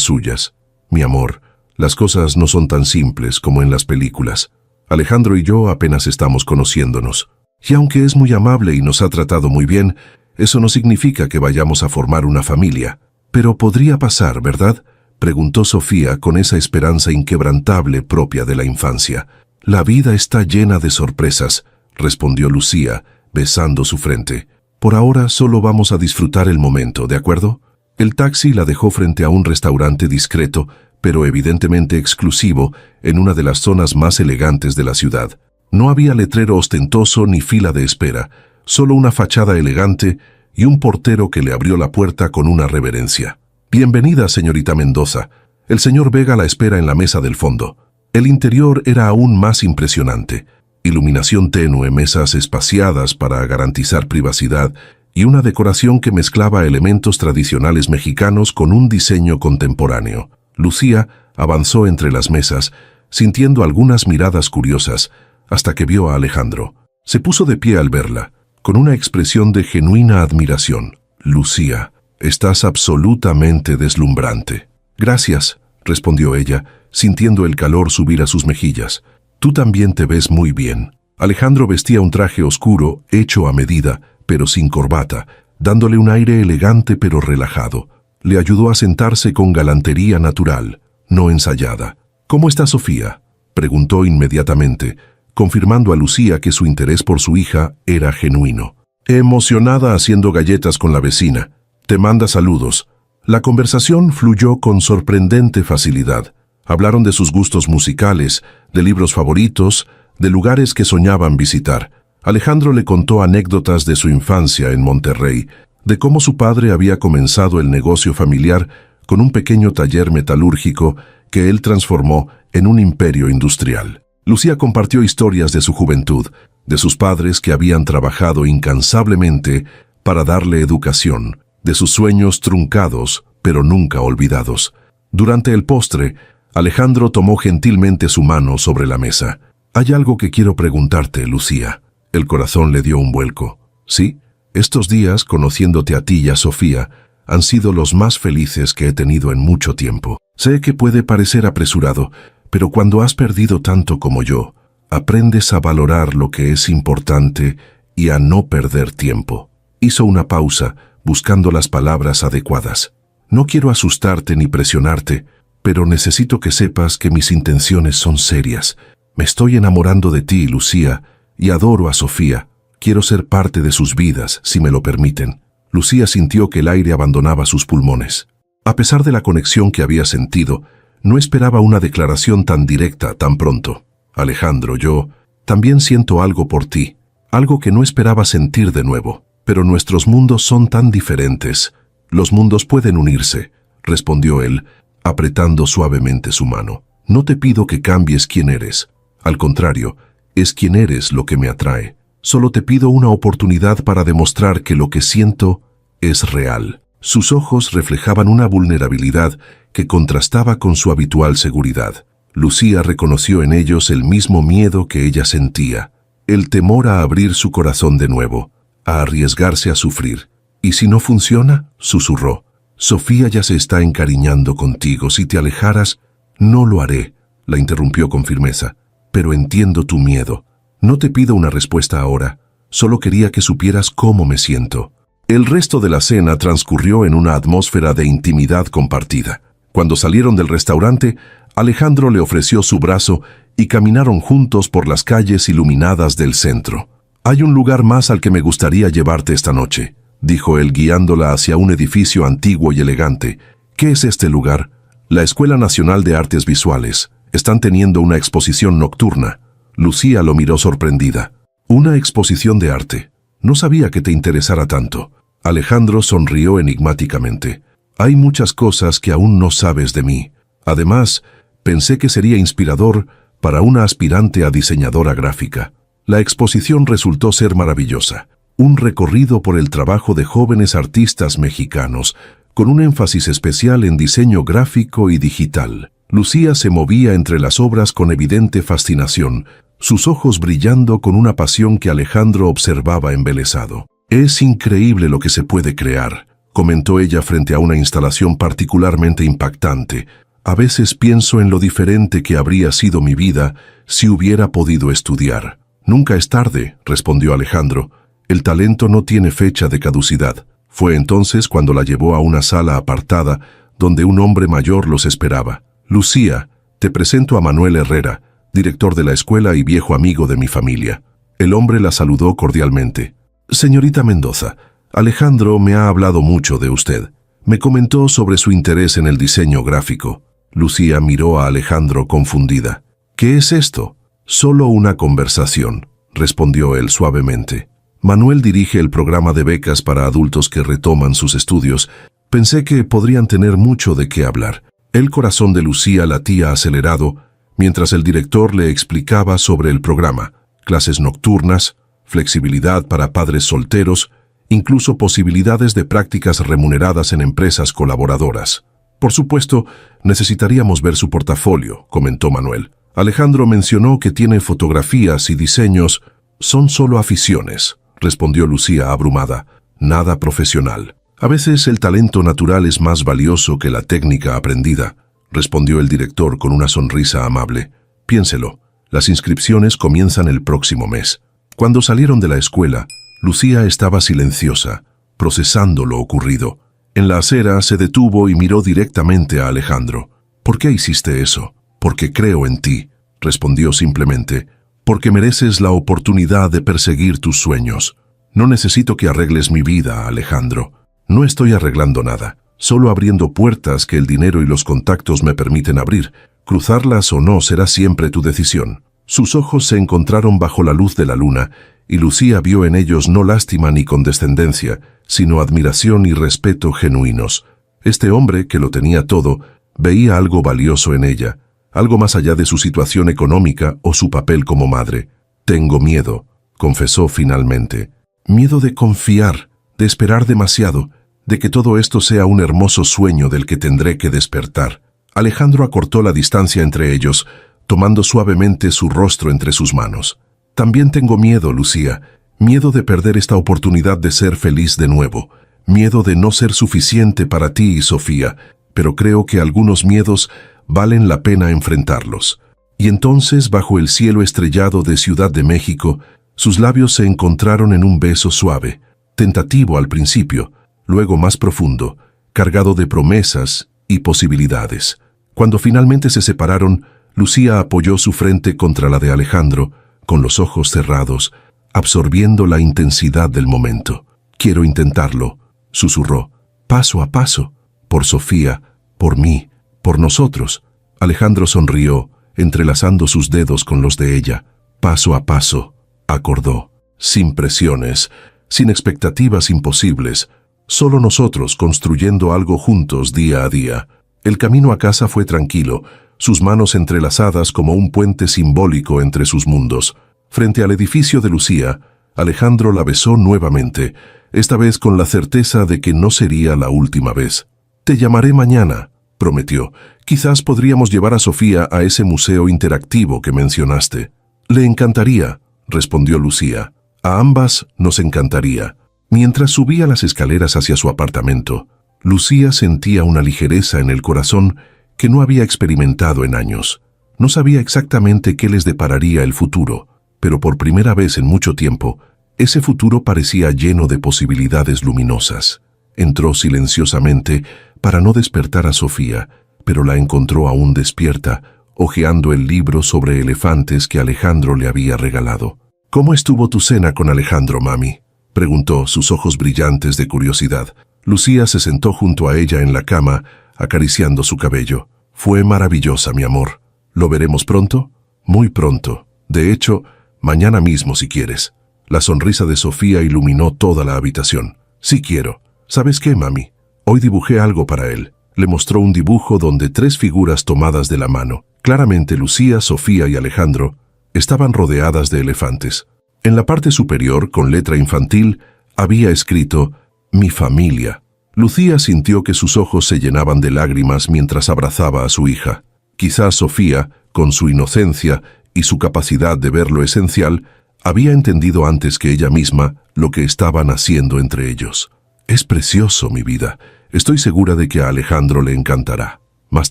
suyas. «Mi amor, las cosas no son tan simples como en las películas. Alejandro y yo apenas estamos conociéndonos. Y aunque es muy amable y nos ha tratado muy bien, eso no significa que vayamos a formar una familia. Pero podría pasar, ¿verdad?», preguntó Sofía con esa esperanza inquebrantable propia de la infancia. «La vida está llena de sorpresas», respondió Lucía, besando su frente. «Por ahora solo vamos a disfrutar el momento, ¿de acuerdo?». El taxi la dejó frente a un restaurante discreto, pero evidentemente exclusivo, en una de las zonas más elegantes de la ciudad. No había letrero ostentoso ni fila de espera, solo una fachada elegante y un portero que le abrió la puerta con una reverencia. «Bienvenida, señorita Mendoza. El señor Vega la espera en la mesa del fondo». El interior era aún más impresionante. Iluminación tenue, mesas espaciadas para garantizar privacidad y una decoración que mezclaba elementos tradicionales mexicanos con un diseño contemporáneo. Lucía avanzó entre las mesas, sintiendo algunas miradas curiosas, hasta que vio a Alejandro. Se puso de pie al verla, con una expresión de genuina admiración. «Lucía, estás absolutamente deslumbrante». «Gracias», respondió ella, sintiendo el calor subir a sus mejillas. «Tú también te ves muy bien». Alejandro vestía un traje oscuro, hecho a medida, pero sin corbata, dándole un aire elegante pero relajado. Le ayudó a sentarse con galantería natural, no ensayada. «¿Cómo está Sofía?», preguntó inmediatamente, confirmando a Lucía que su interés por su hija era genuino. «Emocionada haciendo galletas con la vecina. Te manda saludos». La conversación fluyó con sorprendente facilidad. Hablaron de sus gustos musicales, de libros favoritos, de lugares que soñaban visitar. Alejandro le contó anécdotas de su infancia en Monterrey, de cómo su padre había comenzado el negocio familiar con un pequeño taller metalúrgico que él transformó en un imperio industrial. Lucía compartió historias de su juventud, de sus padres que habían trabajado incansablemente para darle educación, de sus sueños truncados, pero nunca olvidados. Durante el postre, Alejandro tomó gentilmente su mano sobre la mesa. «Hay algo que quiero preguntarte, Lucía». El corazón le dio un vuelco. «¿Sí? Estos días, conociéndote a ti y a Sofía, han sido los más felices que he tenido en mucho tiempo. Sé que puede parecer apresurado, pero cuando has perdido tanto como yo, aprendes a valorar lo que es importante y a no perder tiempo». Hizo una pausa, buscando las palabras adecuadas. «No quiero asustarte ni presionarte, pero necesito que sepas que mis intenciones son serias. Me estoy enamorando de ti, Lucía, y adoro a Sofía. Quiero ser parte de sus vidas, si me lo permiten». Lucía sintió que el aire abandonaba sus pulmones. A pesar de la conexión que había sentido, no esperaba una declaración tan directa tan pronto. «Alejandro, yo también siento algo por ti, algo que no esperaba sentir de nuevo. Pero nuestros mundos son tan diferentes. Los mundos pueden unirse», respondió él, apretando suavemente su mano. «No te pido que cambies quién eres. Al contrario, es quien eres lo que me atrae. Solo te pido una oportunidad para demostrar que lo que siento es real». Sus ojos reflejaban una vulnerabilidad que contrastaba con su habitual seguridad. Lucía reconoció en ellos el mismo miedo que ella sentía, el temor a abrir su corazón de nuevo, a arriesgarse a sufrir. «¿Y si no funciona?», susurró. «Sofía ya se está encariñando contigo. Si te alejaras...». «No lo haré», la interrumpió con firmeza. «Pero entiendo tu miedo. No te pido una respuesta ahora. Solo quería que supieras cómo me siento». El resto de la cena transcurrió en una atmósfera de intimidad compartida. Cuando salieron del restaurante, Alejandro le ofreció su brazo y caminaron juntos por las calles iluminadas del centro. «Hay un lugar más al que me gustaría llevarte esta noche», dijo él guiándola hacia un edificio antiguo y elegante. «¿Qué es este lugar?». «La Escuela Nacional de Artes Visuales. Están teniendo una exposición nocturna». Lucía lo miró sorprendida. «¿Una exposición de arte? No sabía que te interesara tanto». Alejandro sonrió enigmáticamente. «Hay muchas cosas que aún no sabes de mí. Además, pensé que sería inspirador para una aspirante a diseñadora gráfica». La exposición resultó ser maravillosa. Un recorrido por el trabajo de jóvenes artistas mexicanos, con un énfasis especial en diseño gráfico y digital. Lucía se movía entre las obras con evidente fascinación, sus ojos brillando con una pasión que Alejandro observaba embelesado. «Es increíble lo que se puede crear», comentó ella frente a una instalación particularmente impactante. «A veces pienso en lo diferente que habría sido mi vida si hubiera podido estudiar». «Nunca es tarde», respondió Alejandro. «El talento no tiene fecha de caducidad». Fue entonces cuando la llevó a una sala apartada donde un hombre mayor los esperaba. «Lucía, te presento a Manuel Herrera, director de la escuela y viejo amigo de mi familia». El hombre la saludó cordialmente. «Señorita Mendoza, Alejandro me ha hablado mucho de usted. Me comentó sobre su interés en el diseño gráfico». Lucía miró a Alejandro confundida. «¿Qué es esto?». «Solo una conversación», respondió él suavemente. «Manuel dirige el programa de becas para adultos que retoman sus estudios. Pensé que podrían tener mucho de qué hablar». El corazón de Lucía latía acelerado mientras el director le explicaba sobre el programa, clases nocturnas, flexibilidad para padres solteros, incluso posibilidades de prácticas remuneradas en empresas colaboradoras. «Por supuesto, necesitaríamos ver su portafolio», comentó Manuel. «Alejandro mencionó que tiene fotografías y diseños». «Son solo aficiones», respondió Lucía abrumada. «Nada profesional». «A veces el talento natural es más valioso que la técnica aprendida», respondió el director con una sonrisa amable. «Piénselo, las inscripciones comienzan el próximo mes». Cuando salieron de la escuela, Lucía estaba silenciosa, procesando lo ocurrido. En la acera se detuvo y miró directamente a Alejandro. «¿Por qué hiciste eso?» «Porque creo en ti», respondió simplemente. «Porque mereces la oportunidad de perseguir tus sueños. No necesito que arregles mi vida, Alejandro. No estoy arreglando nada, solo abriendo puertas que el dinero y los contactos me permiten abrir. Cruzarlas o no será siempre tu decisión». Sus ojos se encontraron bajo la luz de la luna, y Lucía vio en ellos no lástima ni condescendencia, sino admiración y respeto genuinos. Este hombre, que lo tenía todo, veía algo valioso en ella, algo más allá de su situación económica o su papel como madre. «Tengo miedo», confesó finalmente. «Miedo de confiar, de esperar demasiado, de que todo esto sea un hermoso sueño del que tendré que despertar». Alejandro acortó la distancia entre ellos, tomando suavemente su rostro entre sus manos. «También tengo miedo, Lucía, miedo de perder esta oportunidad de ser feliz de nuevo, miedo de no ser suficiente para ti y Sofía, pero creo que algunos miedos valen la pena enfrentarlos». Y entonces, bajo el cielo estrellado de Ciudad de México, sus labios se encontraron en un beso suave, tentativo al principio, luego más profundo, cargado de promesas y posibilidades. Cuando finalmente se separaron, Lucía apoyó su frente contra la de Alejandro, con los ojos cerrados, absorbiendo la intensidad del momento. «Quiero intentarlo», susurró, «paso a paso, por Sofía, por mí, por nosotros». Alejandro sonrió, entrelazando sus dedos con los de ella. «Paso a paso», acordó, «sin presiones, sin expectativas imposibles, solo nosotros construyendo algo juntos día a día». El camino a casa fue tranquilo, sus manos entrelazadas como un puente simbólico entre sus mundos. Frente al edificio de Lucía, Alejandro la besó nuevamente, esta vez con la certeza de que no sería la última vez. «Te llamaré mañana», prometió. «Quizás podríamos llevar a Sofía a ese museo interactivo que mencionaste». «Le encantaría», respondió Lucía. «A ambas nos encantaría». Mientras subía las escaleras hacia su apartamento, Lucía sentía una ligereza en el corazón que no había experimentado en años. No sabía exactamente qué les depararía el futuro, pero por primera vez en mucho tiempo, ese futuro parecía lleno de posibilidades luminosas. Entró silenciosamente para no despertar a Sofía, pero la encontró aún despierta, hojeando el libro sobre elefantes que Alejandro le había regalado. «¿Cómo estuvo tu cena con Alejandro, mami?», preguntó, sus ojos brillantes de curiosidad. Lucía se sentó junto a ella en la cama, acariciando su cabello. «Fue maravillosa, mi amor. ¿Lo veremos pronto?» «Muy pronto. De hecho, mañana mismo si quieres». La sonrisa de Sofía iluminó toda la habitación. «Sí quiero. ¿Sabes qué, mami? Hoy dibujé algo para él». Le mostró un dibujo donde 3 figuras tomadas de la mano. Claramente Lucía, Sofía y Alejandro estaban rodeadas de elefantes. En la parte superior, con letra infantil, había escrito «Mi familia». Lucía sintió que sus ojos se llenaban de lágrimas mientras abrazaba a su hija. Quizás Sofía, con su inocencia y su capacidad de ver lo esencial, había entendido antes que ella misma lo que estaban haciendo entre ellos. «Es precioso, mi vida. Estoy segura de que a Alejandro le encantará». Más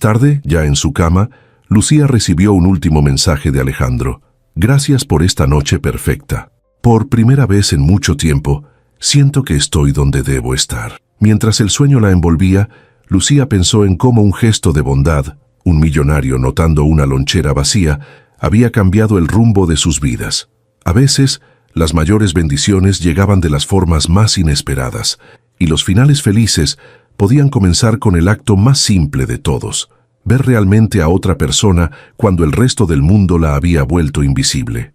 tarde, ya en su cama, Lucía recibió un último mensaje de Alejandro. «Gracias por esta noche perfecta. Por primera vez en mucho tiempo, siento que estoy donde debo estar». Mientras el sueño la envolvía, Lucía pensó en cómo un gesto de bondad, un millonario notando una lonchera vacía, había cambiado el rumbo de sus vidas. A veces, las mayores bendiciones llegaban de las formas más inesperadas, y los finales felices podían comenzar con el acto más simple de todos: ver realmente a otra persona cuando el resto del mundo la había vuelto invisible.